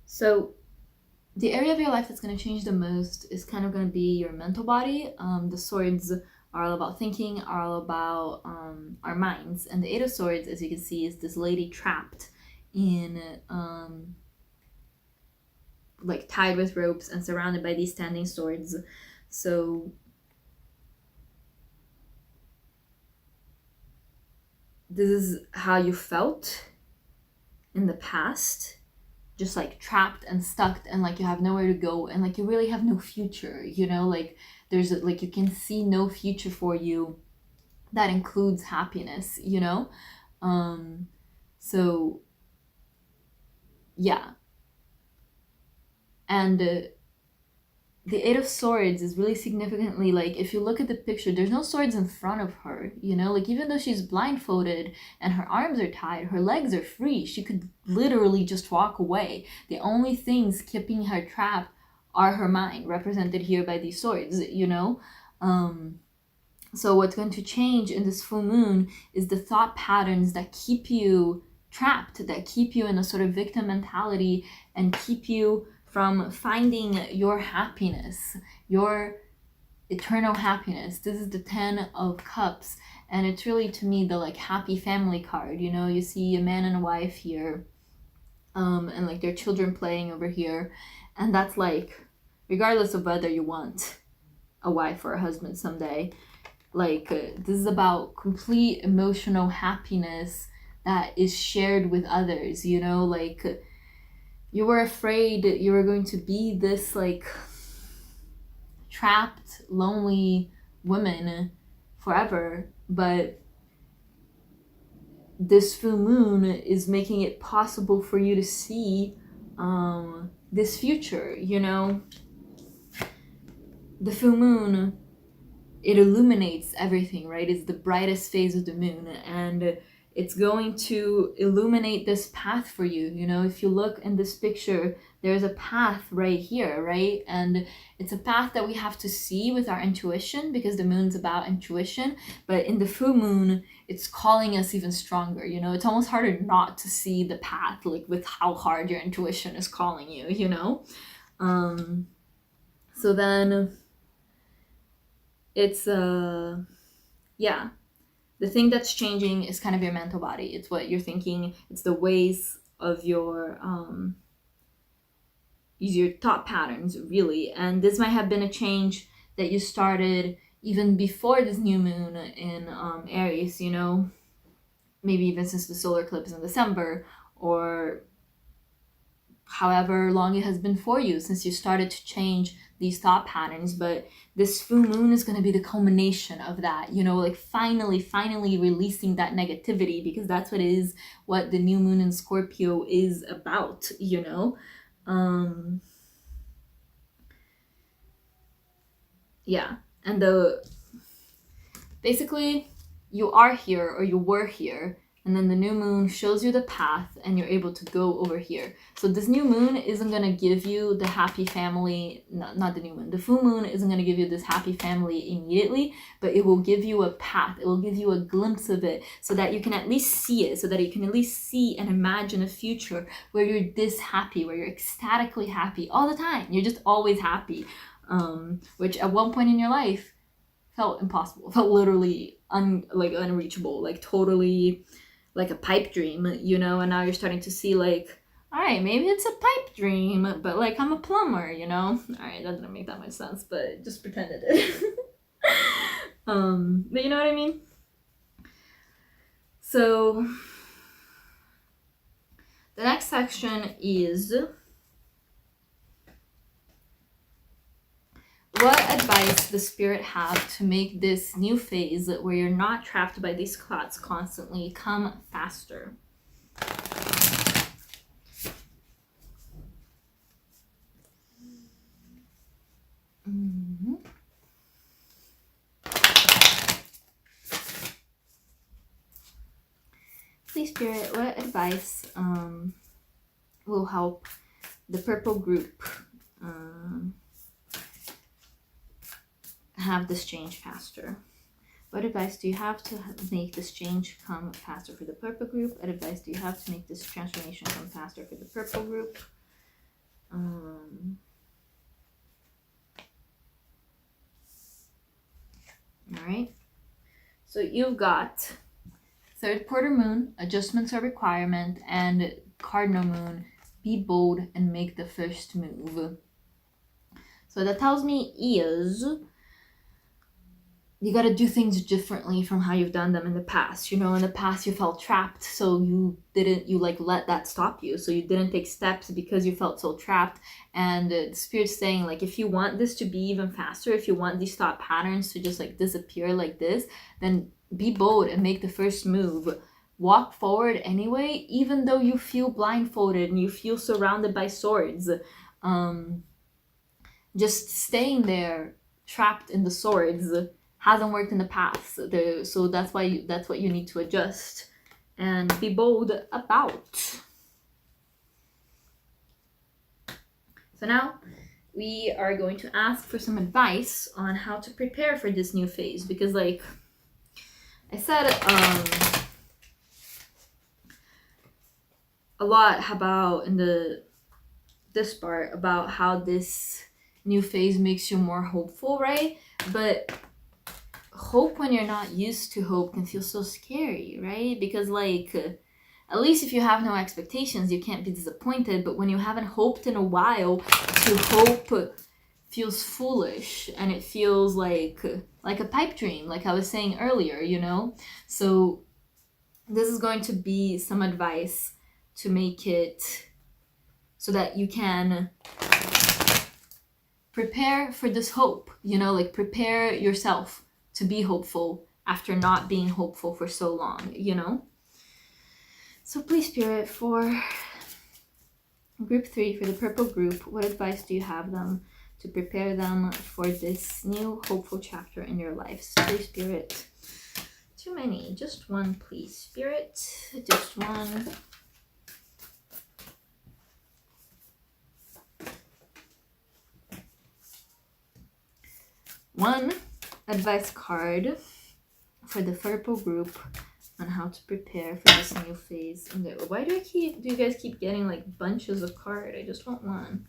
Speaker 1: So the area of your life that's going to change the most is kind of going to be your mental body. The swords are all about thinking, are all about our minds. And the 8 of Swords, as you can see, is this lady trapped in, like tied with ropes and surrounded by these standing swords. So this is how you felt in the past, just like trapped and stuck, and like you have nowhere to go, and like you really have no future, you know, like there's like you can see no future for you that includes happiness, you know. So yeah. And the Eight of Swords is really significantly, like, if you look at the picture, there's no swords in front of her, you know? Like, even though she's blindfolded and her arms are tied, her legs are free. She could literally just walk away. The only things keeping her trapped are her mind, represented here by these swords, you know? So what's going to change in this full moon is the thought patterns that keep you trapped, that keep you in a sort of victim mentality and keep you from finding your happiness, your eternal happiness. This is the 10 of Cups, and it's really, to me, the like happy family card. You know, you see a man and a wife here, and like their children playing over here, and that's like, regardless of whether you want a wife or a husband someday, like this is about complete emotional happiness that is shared with others, you know. Like, you were afraid you were going to be this like trapped, lonely woman forever, but this full moon is making it possible for you to see this future, you know. The full moon, it illuminates everything, right? It's the brightest phase of the moon, and it's going to illuminate this path for you. You know, if you look in this picture, there's a path right here, right? And it's a path that we have to see with our intuition, because the moon's about intuition. But in the full moon, it's calling us even stronger. You know, it's almost harder not to see the path, like with how hard your intuition is calling you, you know? So then it's yeah, the thing that's changing is kind of your mental body. It's what you're thinking. It's the ways of your thought patterns, really. And this might have been a change that you started even before this new moon in Aries, you know, maybe even since the solar eclipse in December, or however long it has been for you since you started to change these thought patterns. But this full moon is going to be the culmination of that, you know, like finally releasing that negativity, because that's what the new moon in Scorpio is about, you know. Yeah, and basically you are here, or you were here, and then the new moon shows you the path and you're able to go over here. So this new moon isn't going to give you the happy family, not the new moon, the full moon isn't going to give you this happy family immediately, but it will give you a path. It will give you a glimpse of it, so that you can at least see it, so that you can at least see and imagine a future where you're this happy, where you're ecstatically happy all the time. You're just always happy, which at one point in your life felt impossible, felt literally unreachable, like totally like a pipe dream, you know. And now you're starting to see, like, all right, maybe it's a pipe dream, but like I'm a plumber, you know. All right, that didn't make that much sense, but just pretend it did. But you know what I mean. So the next section is, what advice does Spirit have to make this new phase, where you're not trapped by these clouds constantly, come faster? Please, Spirit, what advice will help the purple group have this change faster? What advice do you have to make this change come faster for the purple group? What advice do you have to make this transformation come faster for the purple group? All right. So you've got third quarter moon, adjustments are requirement, and cardinal moon, be bold and make the first move. So that tells me is you got to do things differently from how you've done them in the past. You know, in the past you felt trapped, so you like let that stop you. So you didn't take steps because you felt so trapped. And the Spirit's saying, like, if you want this to be even faster, if you want these thought patterns to just like disappear like this, then be bold and make the first move. Walk forward anyway, even though you feel blindfolded and you feel surrounded by swords. Just staying there trapped in the swords hasn't worked in the past. So that's why that's what you need to adjust and be bold about. So now we are going to ask for some advice on how to prepare for this new phase, because like I said a lot about in this part about how this new phase makes you more hopeful, right? But hope when you're not used to hope can feel so scary, right? Because like at least if you have no expectations, you can't be disappointed. But when you haven't hoped in a while, to hope feels foolish, and it feels like a pipe dream, like I was saying earlier, you know? So this is going to be some advice to make it so that you can prepare for this hope, you know, like prepare yourself to be hopeful after not being hopeful for so long, you know? So please, Spirit, for group 3, for the purple group, what advice do you have them to prepare them for this new hopeful chapter in your life? Please, Spirit. Too many. Just one, please, Spirit. Just one. One advice card for the purple group on how to prepare for this new phase. Why do you guys keep getting like bunches of cards? I just want one.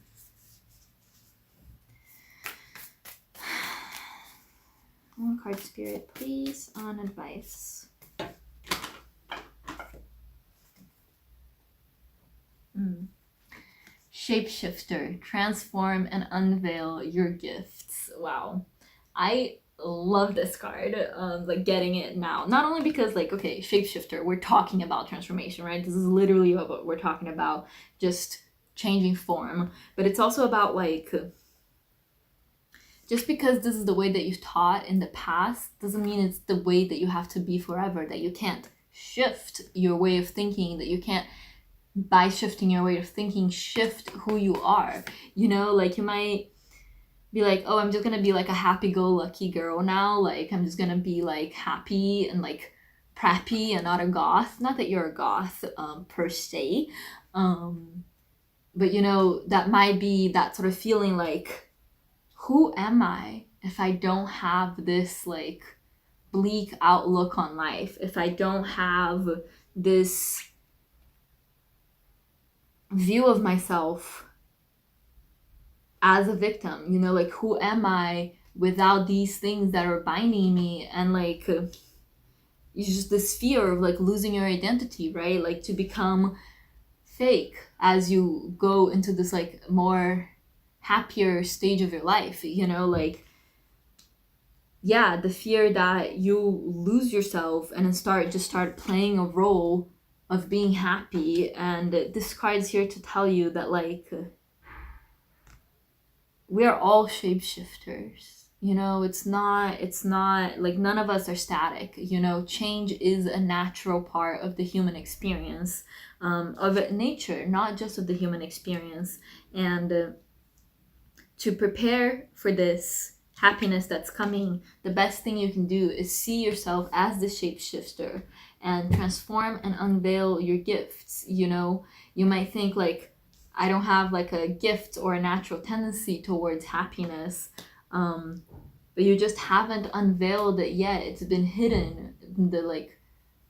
Speaker 1: One card, Spirit, please, on advice. Shapeshifter, transform and unveil your gifts. Wow. I love this card, like getting it now. Not only because like, okay, shapeshifter, we're talking about transformation, right? This is literally what we're talking about, just changing form. But it's also about like, just because this is the way that you've taught in the past doesn't mean it's the way that you have to be forever, that you can't shift your way of thinking, that you can't, by shifting your way of thinking, shift who you are. You know, like you might be like, oh, I'm just gonna be like a happy-go-lucky girl now. Like I'm just gonna be like happy and like preppy and not a goth. Not that you're a goth per se, but you know, that might be that sort of feeling like, who am I if I don't have this like bleak outlook on life? If I don't have this view of myself as a victim, you know, like who am I without these things that are binding me? And like it's just this fear of like losing your identity, right? Like to become fake as you go into this like more happier stage of your life, you know, like yeah, the fear that you lose yourself and then start playing a role of being happy. And this card is here to tell you that like we are all shapeshifters, you know. It's not like none of us are static, you know. Change is a natural part of the human experience, of nature, not just of the human experience. And to prepare for this happiness that's coming, the best thing you can do is see yourself as the shapeshifter and transform and unveil your gifts, you know. You might think like, I don't have like a gift or a natural tendency towards happiness, but you just haven't unveiled it yet. It's been hidden in the like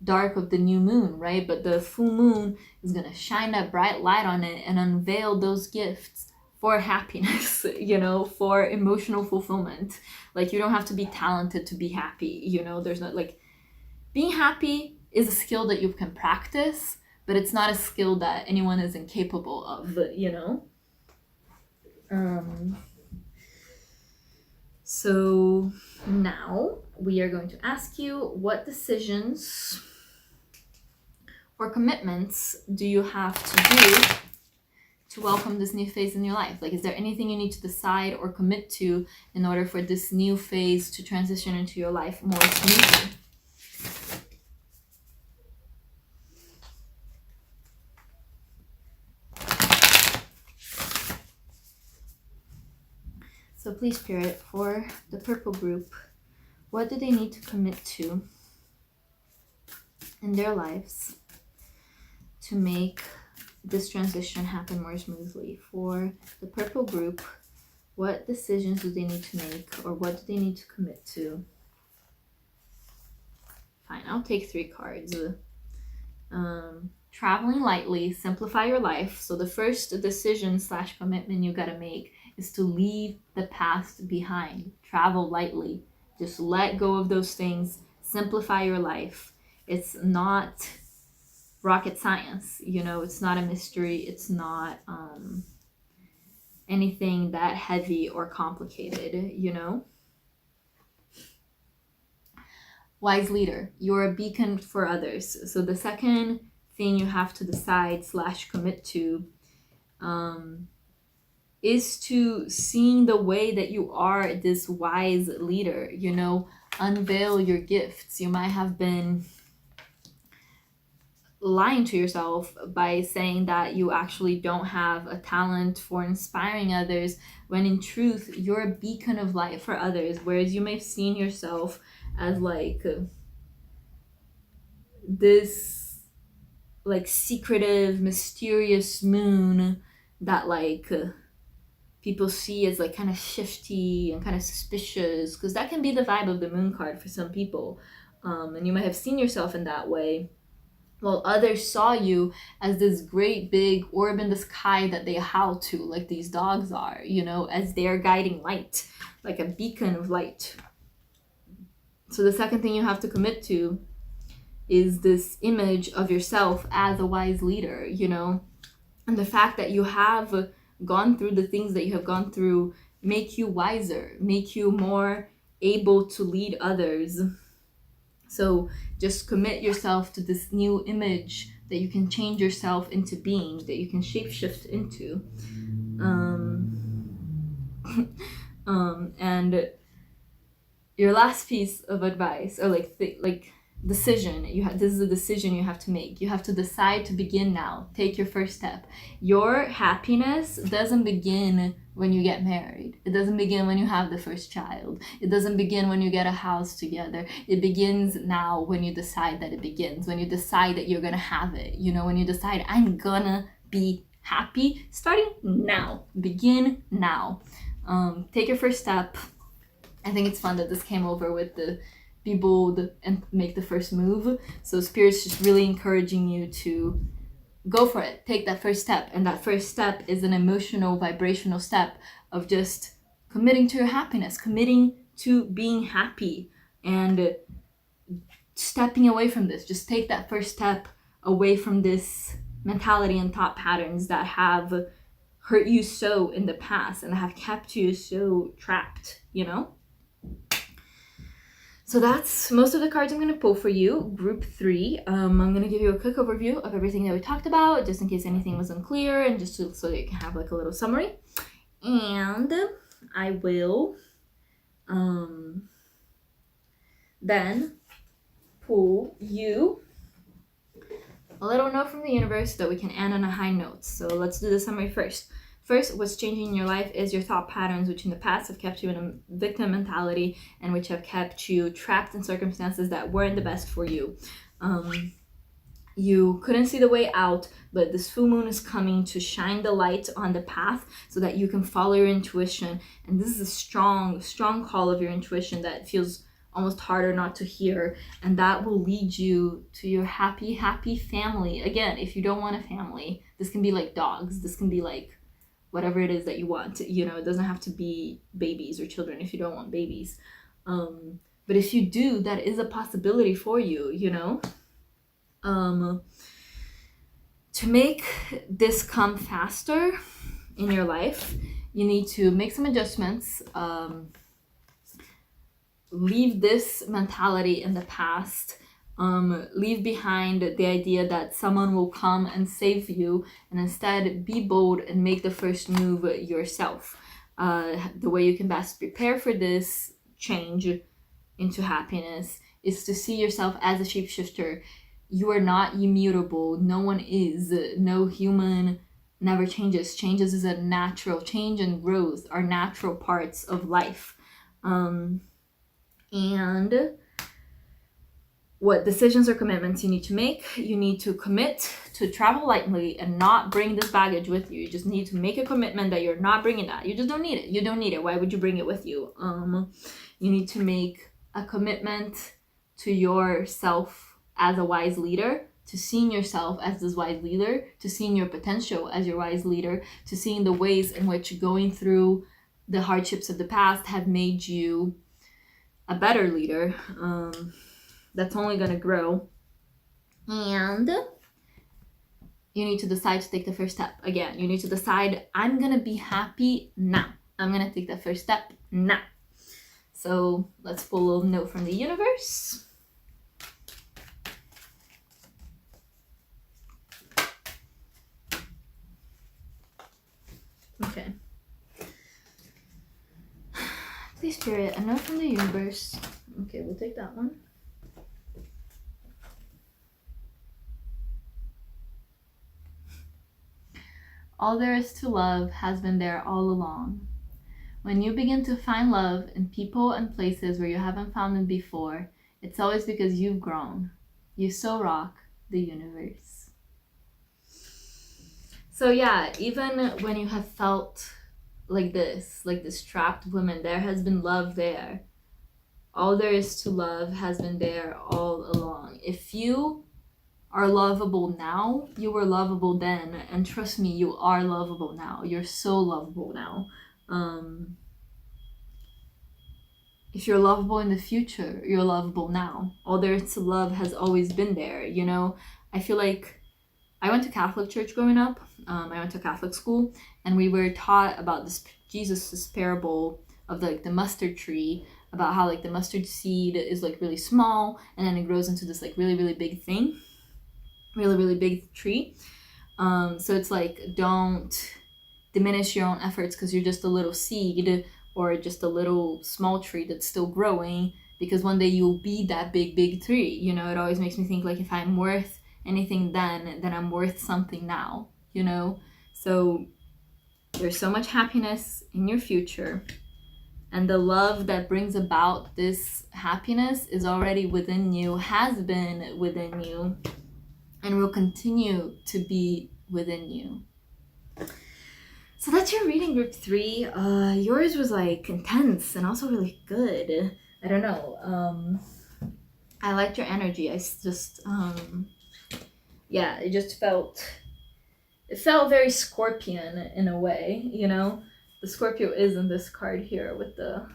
Speaker 1: dark of the new moon, right? But the full moon is gonna shine that bright light on it and unveil those gifts for happiness, you know, for emotional fulfillment. Like you don't have to be talented to be happy, you know. There's not like, being happy is a skill that you can practice, but it's not a skill that anyone is incapable of, you know? So now we are going to ask you, what decisions or commitments do you have to do to welcome this new phase in your life? Like, is there anything you need to decide or commit to in order for this new phase to transition into your life more smoothly? So please, Spirit, for the purple group, what do they need to commit to in their lives to make this transition happen more smoothly? For the purple group, what decisions do they need to make, or what do they need to commit to? Fine, I'll take 3 cards. Traveling lightly, simplify your life. So the first decision / commitment you gotta make is to leave the past behind. Travel lightly. Just let go of those things. Simplify your life. It's not rocket science, you know, it's not a mystery. It's not anything that heavy or complicated, you know. Wise leader, you're a beacon for others. So the second thing you have to decide / commit to is to seeing the way that you are this wise leader, you know. Unveil your gifts. You might have been lying to yourself by saying that you actually don't have a talent for inspiring others, when in truth you're a beacon of light for others. Whereas you may have seen yourself as like this like secretive, mysterious moon that like people see as like kind of shifty and kind of suspicious, because that can be the vibe of the moon card for some people. And you might have seen yourself in that way, while others saw you as this great big orb in the sky that they howl to, like these dogs are, you know, as their guiding light, like a beacon of light. So the second thing you have to commit to is this image of yourself as a wise leader, you know. And the fact that you have gone through the things that you have gone through make you wiser, make you more able to lead others. So just commit yourself to this new image that you can change yourself into being, that you can shapeshift into. And your last piece of advice, or like decision, this is a decision you have to make. You have to decide to begin now. Take your first step. Your happiness doesn't begin when you get married. It doesn't begin when you have the first child. It doesn't begin when you get a house together. It begins now, when you decide that it begins, when you decide that you're gonna have it, you know, when you decide, I'm gonna be happy. Starting now. Begin now. Take your first step. I think it's fun that this came over with the be bold and make the first move. So Spirit's just really encouraging you to go for it. Take that first step. And that first step is an emotional, vibrational step of just committing to your happiness, committing to being happy, and stepping away from this. Just take that first step away from this mentality and thought patterns that have hurt you so in the past and have kept you so trapped, you know? So that's most of the cards I'm going to pull for you. Group 3, I'm going to give you a quick overview of everything that we talked about, just in case anything was unclear, and just so that you can have like a little summary. And I will then pull you a little note from the universe so that we can end on a high note. So let's do the summary first. First, what's changing in your life is your thought patterns, which in the past have kept you in a victim mentality and which have kept you trapped in circumstances that weren't the best for you. You couldn't see the way out, but this full moon is coming to shine the light on the path so that you can follow your intuition. And this is a strong, strong call of your intuition that feels almost harder not to hear, and that will lead you to your happy, happy family. Again, if you don't want a family, this can be like dogs, this can be like whatever it is that you want, you know. It doesn't have to be babies or children if you don't want babies, but if you do, that is a possibility for you, you know. To make this come faster in your life, you need to make some adjustments. leave this mentality in the past. Leave behind the idea that someone will come and save you, and instead be bold and make the first move yourself. The way you can best prepare for this change into happiness is to see yourself as a shapeshifter. You are not immutable. No one is. No human never changes. Changes is a natural change, and growth are natural parts of life. And what decisions or commitments you need to make? You need to commit to travel lightly and not bring this baggage with you. You just need to make a commitment that you're not bringing that. You just don't need it. You don't need it. Why would you bring it with you? You need to make a commitment to yourself as a wise leader, to seeing yourself as this wise leader, to seeing your potential as your wise leader, to seeing the ways in which going through the hardships of the past have made you a better leader. That's only going to grow. And you need to decide to take the first step. Again, you need to decide, I'm going to be happy now. I'm going to take the first step now. So let's pull a little note from the universe. Okay. Please, Spirit, a note from the universe. Okay, we'll take that one. All there is to love has been there all along. When you begin to find love in people and places where you haven't found them before, it's always because you've grown. You so rock the universe. So yeah, even when you have felt like this trapped woman, there has been love there. All there is to love has been there all along. If you are lovable now, you were lovable then, and trust me, you are lovable now. You're so lovable now. If you're lovable in the future, you're lovable now. All there is to love has always been there, you know? I feel like I went to Catholic church growing up. I went to Catholic school, and we were taught about this Jesus' parable of the mustard tree, about how like the mustard seed is like really small, and then it grows into this like really, really big thing. Really, really big tree. So it's like, don't diminish your own efforts because you're just a little seed or just a little small tree that's still growing, because one day you'll be that big tree. You know, it always makes me think like, if I'm worth anything then I'm worth something now, you know? So there's so much happiness in your future, and the love that brings about this happiness is already within you, has been within you, and will continue to be within you. So that's your reading, group 3. Yours was like intense and also really good. I don't know. I liked your energy. I just, yeah, it felt very Scorpion in a way, you know? The Scorpio is in this card here with the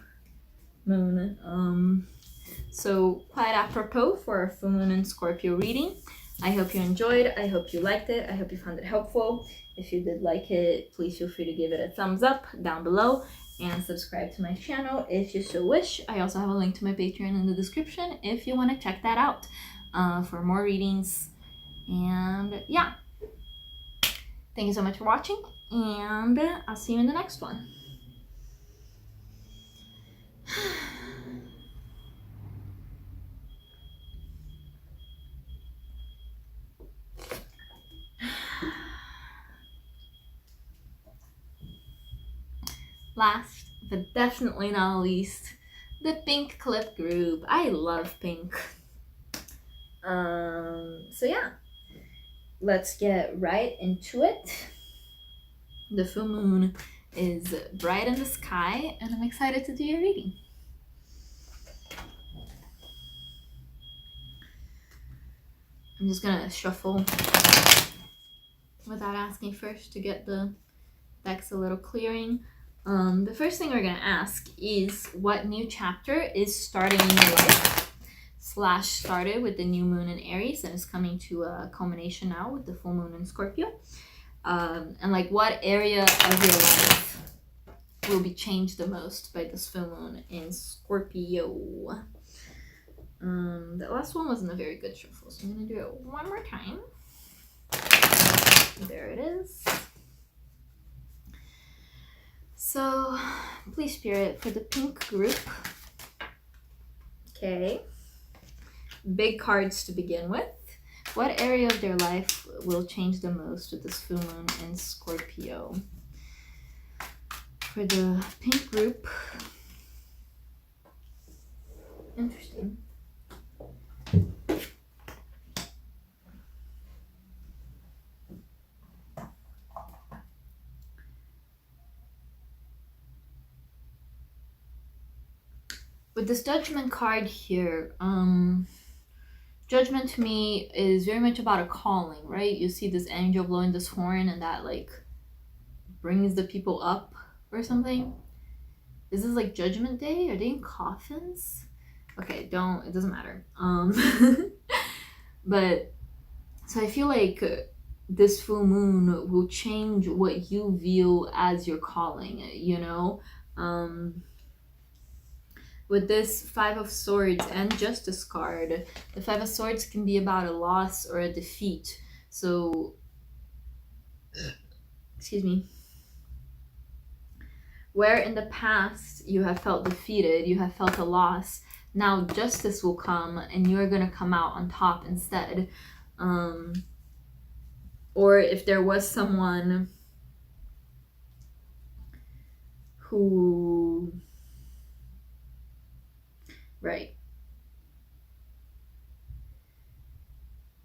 Speaker 1: moon. So quite apropos for our full moon and Scorpio reading. I hope you enjoyed. I hope you liked it. I hope you found it helpful. If you did like it, please feel free to give it a thumbs up down below and subscribe to my channel if you so wish. I also have a link to my Patreon in the description if you want to check that out for more readings. And yeah, thank you so much for watching, and I'll see you in the next one. Last but definitely not least, the pink clip group. I love pink. So yeah, let's get right into it. The full moon is bright in the sky, and I'm excited to do your reading. I'm just gonna shuffle without asking first to get the decks a little clearing. The first thing we're gonna ask is, what new chapter is starting in your life / started with the new moon in Aries and is coming to a culmination now with the full moon in Scorpio? And like, what area of your life will be changed the most by this full moon in Scorpio. The last one wasn't a very good shuffle, so I'm gonna do it one more time. There it is. So, please, Spirit, for the pink group. Okay. Big cards to begin with. What area of their life will change the most with this full moon in Scorpio? For the pink group. Interesting. With this Judgment card here, Judgment to me is very much about a calling, right? You see this angel blowing this horn and that like brings the people up or something. Is this like Judgment Day? Are they in coffins? Okay, it doesn't matter. But so I feel like this full moon will change what you view as your calling, you know? With this Five of Swords and Justice card, the Five of Swords can be about a loss or a defeat. So, excuse me. Where in the past you have felt defeated, you have felt a loss, now justice will come and you're going to come out on top instead. Or if there was someone who... Right.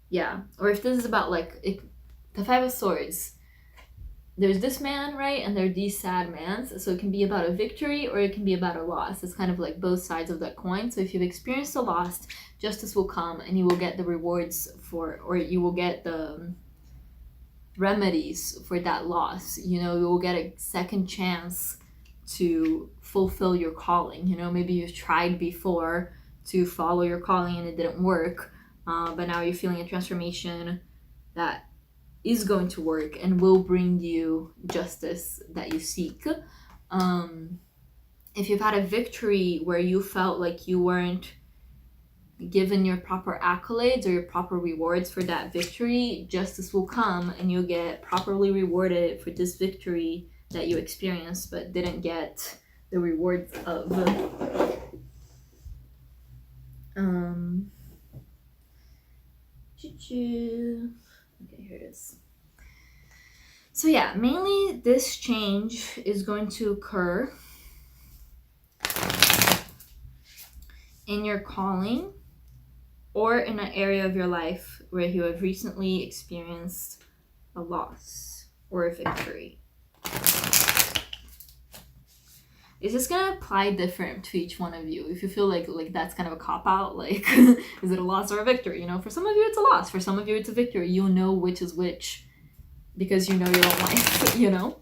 Speaker 1: Yeah. Or if this is about like the Five of Swords, there's this man, right? And there are these sad mans. So it can be about a victory or it can be about a loss. It's kind of like both sides of that coin. So if you've experienced a loss, justice will come and you will get the rewards for, or you will get the remedies for that loss. You know, you will get a second chance to fulfill your calling. You know, maybe you've tried before to follow your calling and it didn't work, but now you're feeling a transformation that is going to work and will bring you justice that you seek. If you've had a victory where you felt like you weren't given your proper accolades or your proper rewards for that victory, justice will come and you'll get properly rewarded for this victory that you experienced but didn't get the rewards of. Okay, here it is. So yeah, mainly this change is going to occur in your calling or in an area of your life where you have recently experienced a loss or a victory. Is this gonna apply different to each one of you? If you feel like that's kind of a cop-out, like is it a loss or a victory? You know, for some of you it's a loss, for some of you it's a victory. You'll know which is which because you know your own life, you know?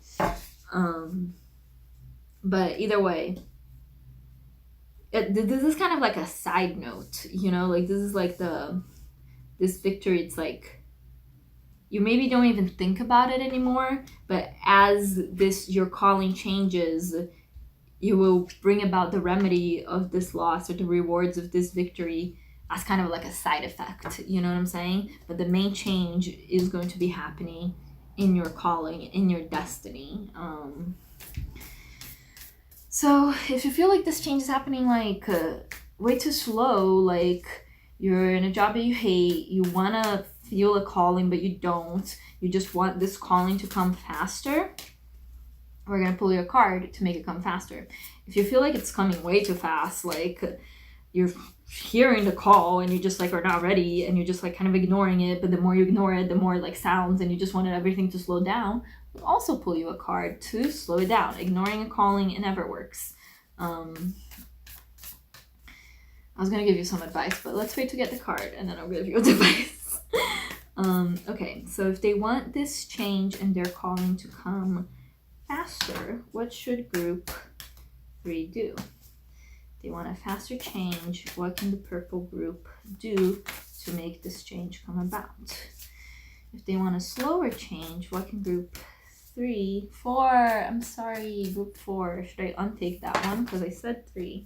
Speaker 1: But either way, this is kind of like a side note, you know? Like this is like this victory, it's like you maybe don't even think about it anymore, but as your calling changes, you will bring about the remedy of this loss or the rewards of this victory as kind of like a side effect, you know what I'm saying? But the main change is going to be happening in your calling, in your destiny. So if you feel like this change is happening like way too slow, like you're in a job that you hate, you want to feel a calling but you don't, you just want this calling to come faster, we're going to pull you a card to make it come faster. If you feel like it's coming way too fast, like you're hearing the call and you just like are not ready and you're just like kind of ignoring it, but the more you ignore it, the more it like sounds and you just wanted everything to slow down, we'll also pull you a card to slow it down. Ignoring a calling, it never works. I was going to give you some advice, but let's wait to get the card and then I'll give you advice. Okay, so if they want this change in their calling to come faster, what should group 3 do? They want a faster change. What can the purple group do to make this change come about? If they want a slower change, what can group 3. 4. I'm sorry, group 4. Should I untake that one? Because I said 3.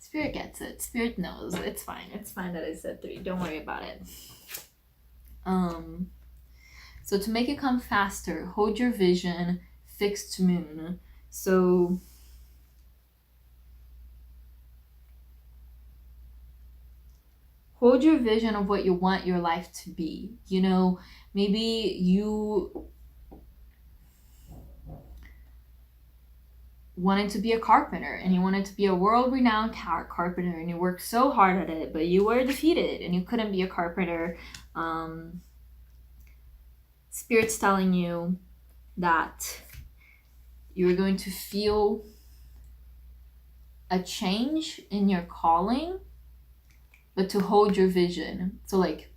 Speaker 1: Spirit gets it. Spirit knows. It's fine. It's fine that I said 3. Don't worry about it. So to make it come faster, hold your vision, fixed moon. So hold your vision of what you want your life to be. You know, maybe you wanted to be a carpenter and you wanted to be a world-renowned carpenter and you worked so hard at it, but you were defeated and you couldn't be a carpenter. Spirit's telling you that you're going to feel a change in your calling, but to hold your vision. So like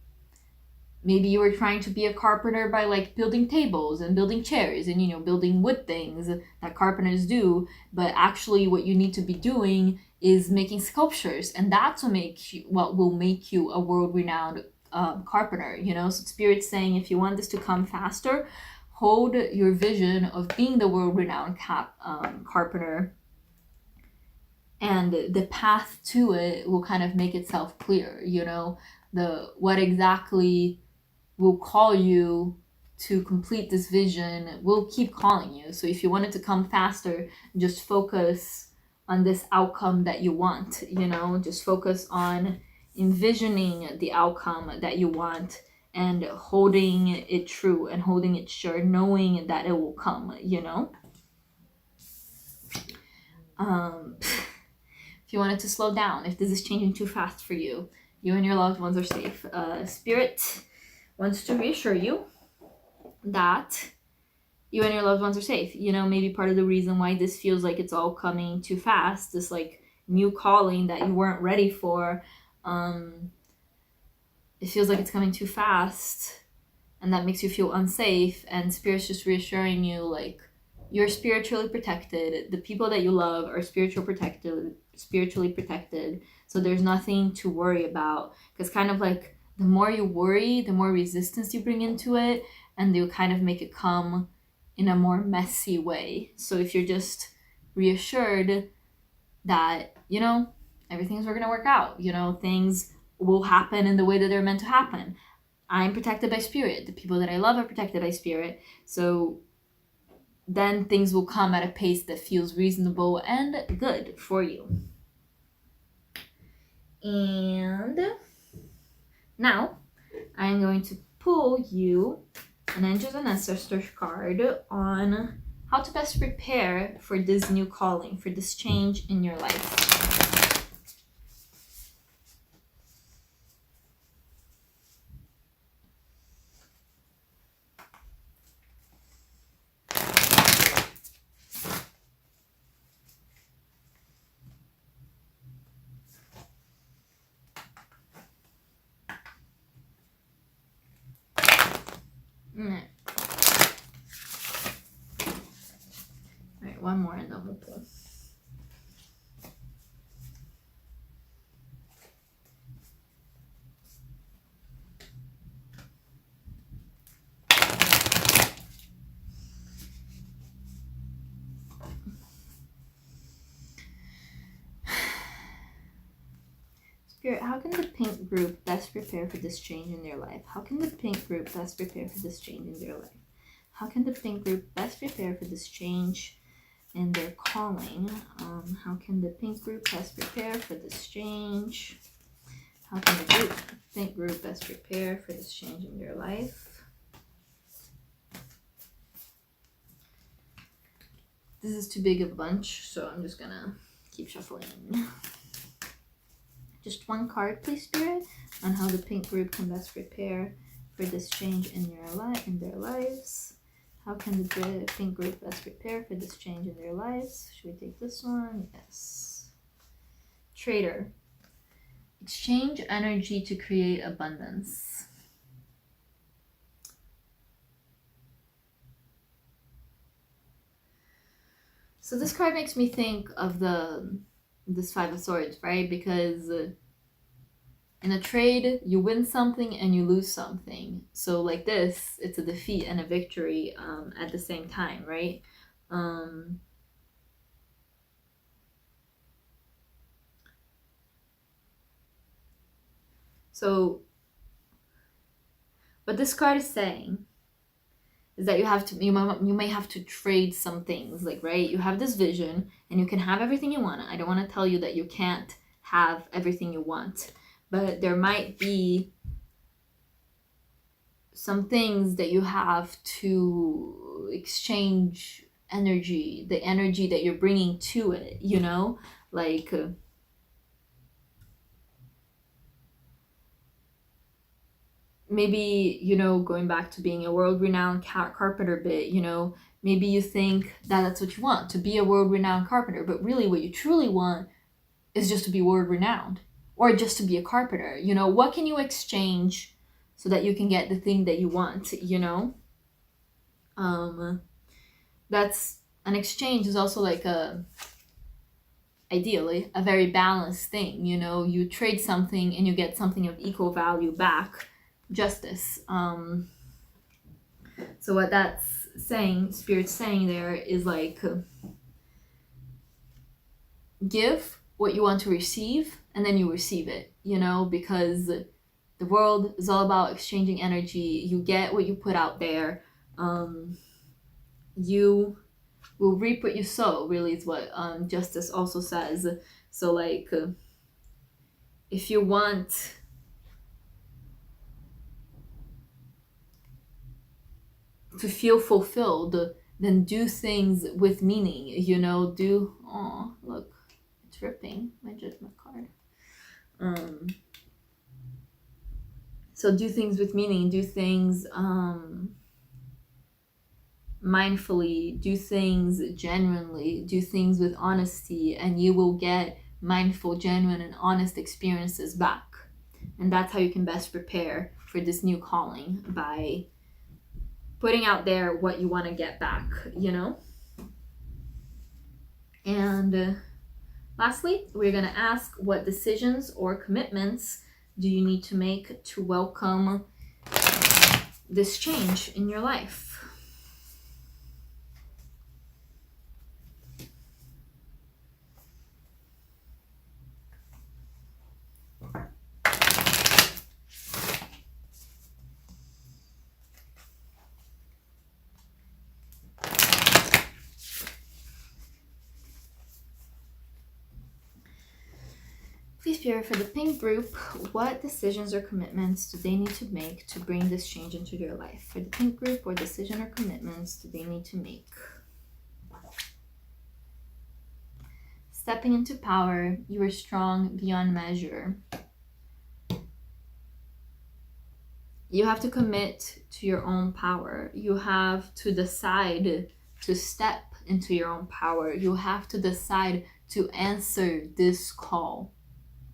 Speaker 1: maybe you were trying to be a carpenter by like building tables and building chairs and, you know, building wood things that carpenters do, but actually what you need to be doing is making sculptures, and that's what will make you a world-renowned carpenter, you know. So Spirit's saying if you want this to come faster, hold your vision of being the world-renowned carpenter, and the path to it will kind of make itself clear, you know. What exactly will call you to complete this vision will keep calling you. So if you want it to come faster, just focus on this outcome that you want, you know. Just focus on envisioning the outcome that you want and holding it true and holding it sure, knowing that it will come, you know. If you want it to slow down, if this is changing too fast for you, you and your loved ones are safe. Spirit wants to reassure you that you and your loved ones are safe. You know, maybe part of the reason why this feels like it's all coming too fast, this like new calling that you weren't ready for, it feels like it's coming too fast and that makes you feel unsafe, and Spirit's just reassuring you like you're spiritually protected. The people that you love are spiritually protected. So there's nothing to worry about, because kind of like the more you worry, the more resistance you bring into it, and they'll kind of make it come in a more messy way. So if you're just reassured that, you know, everything's going to work out, you know, things will happen in the way that they're meant to happen. I'm protected by Spirit. The people that I love are protected by Spirit. So then things will come at a pace that feels reasonable and good for you. And now I'm going to pull you an Angels and Ancestors card on how to best prepare for this new calling, for this change in your life. Alright, one more and then we'll pull. Spirit, how can the pink group best prepare for this change in their life? How can the pink group best prepare for this change in their life? How can the pink group best prepare for this change in their calling? How can the pink group best prepare for this change? How can the pink group best prepare for this change in their life? This is too big of a bunch, so I'm just gonna keep shuffling. Just one card, please, Spirit, on how the pink group can best prepare for this change in their lives. How can the pink group best prepare for this change in their lives? Should we take this one? Yes. Trader. Exchange energy to create abundance. So this card makes me think of this Five of Swords, right? Because In a trade, you win something and you lose something. So like this, it's a defeat and a victory at the same time, right? So what this card is saying is that you may have to trade some things, like, right? You have this vision and you can have everything you want. I don't want to tell you that you can't have everything you want, but there might be some things that you have to exchange energy, the energy that you're bringing to it, you know? Like, maybe, you know, going back to being a world-renowned carpenter bit, you know, maybe you think that that's what you want, to be a world-renowned carpenter, but really what you truly want is just to be world-renowned, or just to be a carpenter. You know, what can you exchange so that you can get the thing that you want, you know? That's an exchange is also like ideally a very balanced thing, you know? You trade something and you get something of equal value back. Justice. So what that's saying, Spirit's saying there, is like, give what you want to receive and then you receive it, you know, because the world is all about exchanging energy. You get what you put out there. You will reap what you sow, really, is what Justice also says. So like, if you want to feel fulfilled, then do things with meaning, you know? Oh, look, it's ripping my Judgment card. So do things with meaning, do things mindfully, do things genuinely, do things with honesty, and you will get mindful, genuine, and honest experiences back. And that's how you can best prepare for this new calling, by putting out there what you want to get back, you know? And lastly, we're going to ask, what decisions or commitments do you need to make to welcome this change in your life? Please, Spirit, for the pink group, what decisions or commitments do they need to make to bring this change into their life? For the pink group, what decision or commitments do they need to make? Stepping into power, you are strong beyond measure. You have to commit to your own power. You have to decide to step into your own power. You have to decide to answer this call,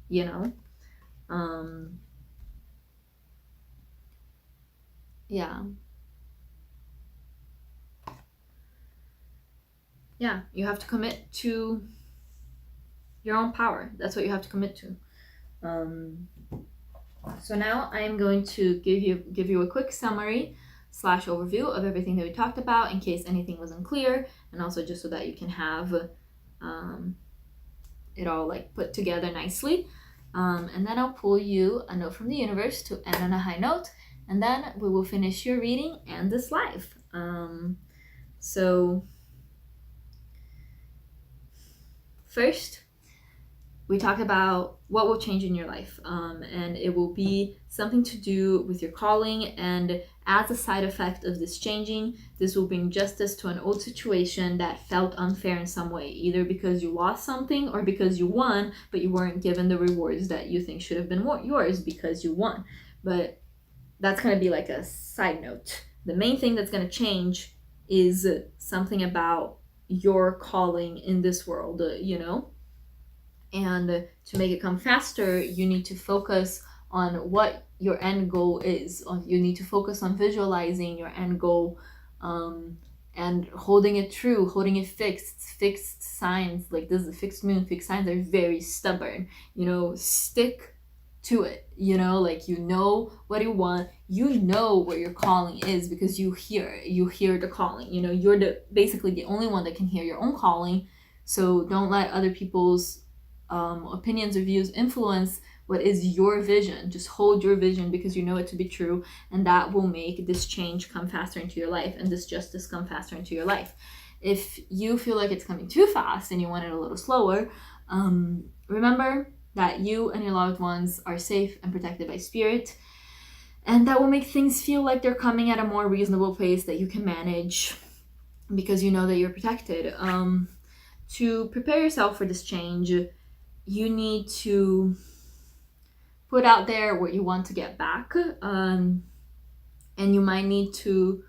Speaker 1: you know? Yeah, you have to commit to your own power. That's what you have to commit to. So now I am going to give you a quick summary / overview of everything that we talked about, in case anything was unclear, and also just so that you can have it all like put together nicely. And then I'll pull you a note from the universe to end on a high note, and then we will finish your reading and this live. So first, we talked about what will change in your life, and it will be something to do with your calling, and as a side effect of this changing, this will bring justice to an old situation that felt unfair in some way, either because you lost something or because you won, but you weren't given the rewards that you think should have been yours because you won. But that's going to be like a side note. The main thing that's going to change is something about your calling in this world, you know? And to make it come faster, you need to focus on what your end goal is. You need to focus on visualizing your end goal, and holding it true, holding it fixed. Fixed signs, like this is a fixed moon, fixed signs are very stubborn. You know, stick to it, you know, like you know what you want, you know what your calling is because you hear the calling, you know, you're basically the only one that can hear your own calling. So don't let other people's opinions or views influence what is your vision. Just hold your vision because you know it to be true, and that will make this change come faster into your life and this justice come faster into your life. If you feel like it's coming too fast and you want it a little slower, remember that you and your loved ones are safe and protected by spirit, and that will make things feel like they're coming at a more reasonable pace that you can manage because you know that you're protected. To prepare yourself for this change, you need to put out there what you want to get back, and you might need to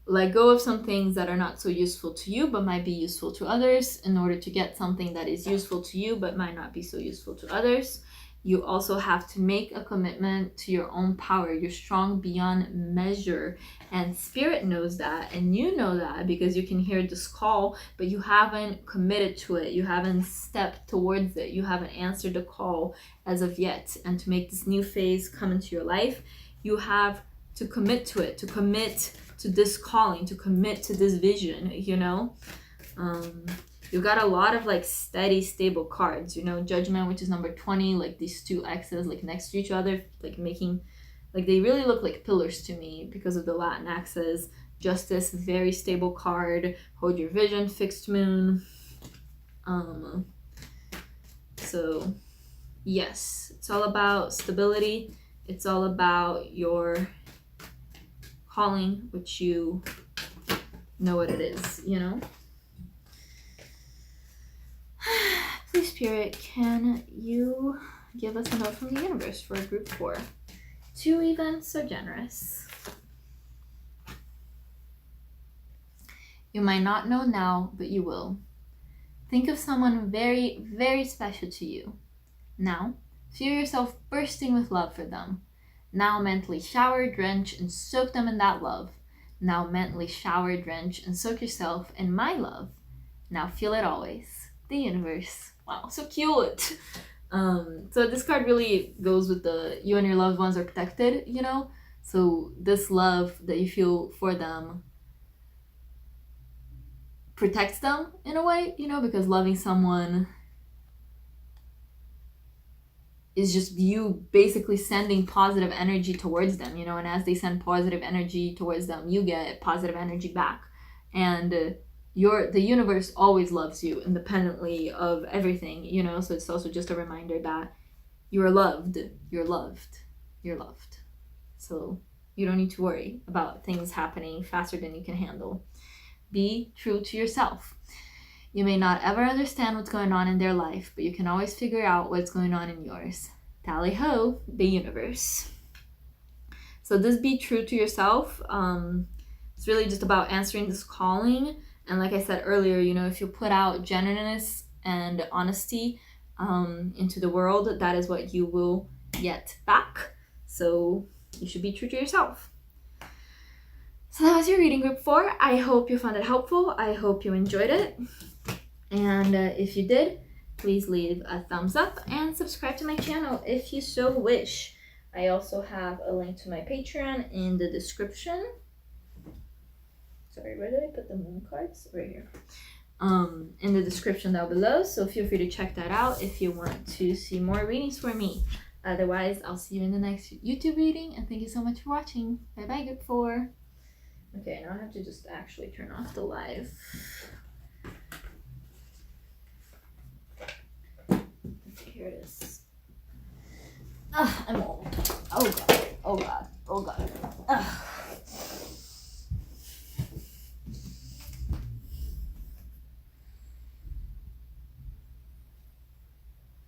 Speaker 1: let go of some things that are not so useful to you but might be useful to others in order to get something that is useful to you but might not be so useful to others. You also have to make a commitment to your own power. You're strong beyond measure, and spirit knows that, and you know that because you can hear this call, but you haven't committed to it. You haven't stepped towards it. You haven't answered the call as of yet. And to make this new phase come into your life, you have to commit to it, to commit to this calling, to commit to this vision, you know. You got a lot of like steady, stable cards, you know, Judgment, which is number 20, like these two X's like next to each other, like making, like they really look like pillars to me because of the Latin X's. Justice, very stable card. Hold your vision, fixed moon. So yes, it's all about stability. It's all about your calling, which you know what it is, you know. Please, Spirit, can you give us a note from the universe for group 4? 2 events so generous. You might not know now, but you will. Think of someone very, very special to you. Now, feel yourself bursting with love for them. Now mentally shower, drench, and soak them in that love. Now mentally shower, drench, and soak yourself in my love. Now feel it always. The universe. Wow, so cute. So this card really goes with the you and your loved ones are protected, you know? So this love that you feel for them protects them in a way, you know, because loving someone is just you basically sending positive energy towards them, you know, and as they send positive energy towards them, you get positive energy back. And the universe always loves you independently of everything, you know, so it's also just a reminder that you're loved, you're loved, you're loved. So you don't need to worry about things happening faster than you can handle. Be true to yourself. You may not ever understand what's going on in their life, but you can always figure out what's going on in yours. Tally ho, the universe. So this be true to yourself. It's really just about answering this calling. And like I said earlier, you know, if you put out genuineness and honesty into the world, that is what you will get back. So you should be true to yourself. So that was your reading, group 4. I hope you found it helpful. I hope you enjoyed it. And if you did, please leave a thumbs up and subscribe to my channel if you so wish. I also have a link to my Patreon in the description. Sorry, where did I put the moon cards? Right here. In the description down below. So feel free to check that out if you want to see more readings for me. Otherwise, I'll see you in the next YouTube reading. And thank you so much for watching. Bye-bye, group 4. Okay, now I have to just actually turn off the live. Okay, here it is. I'm old. Oh god. Oh god. Oh god. Ugh.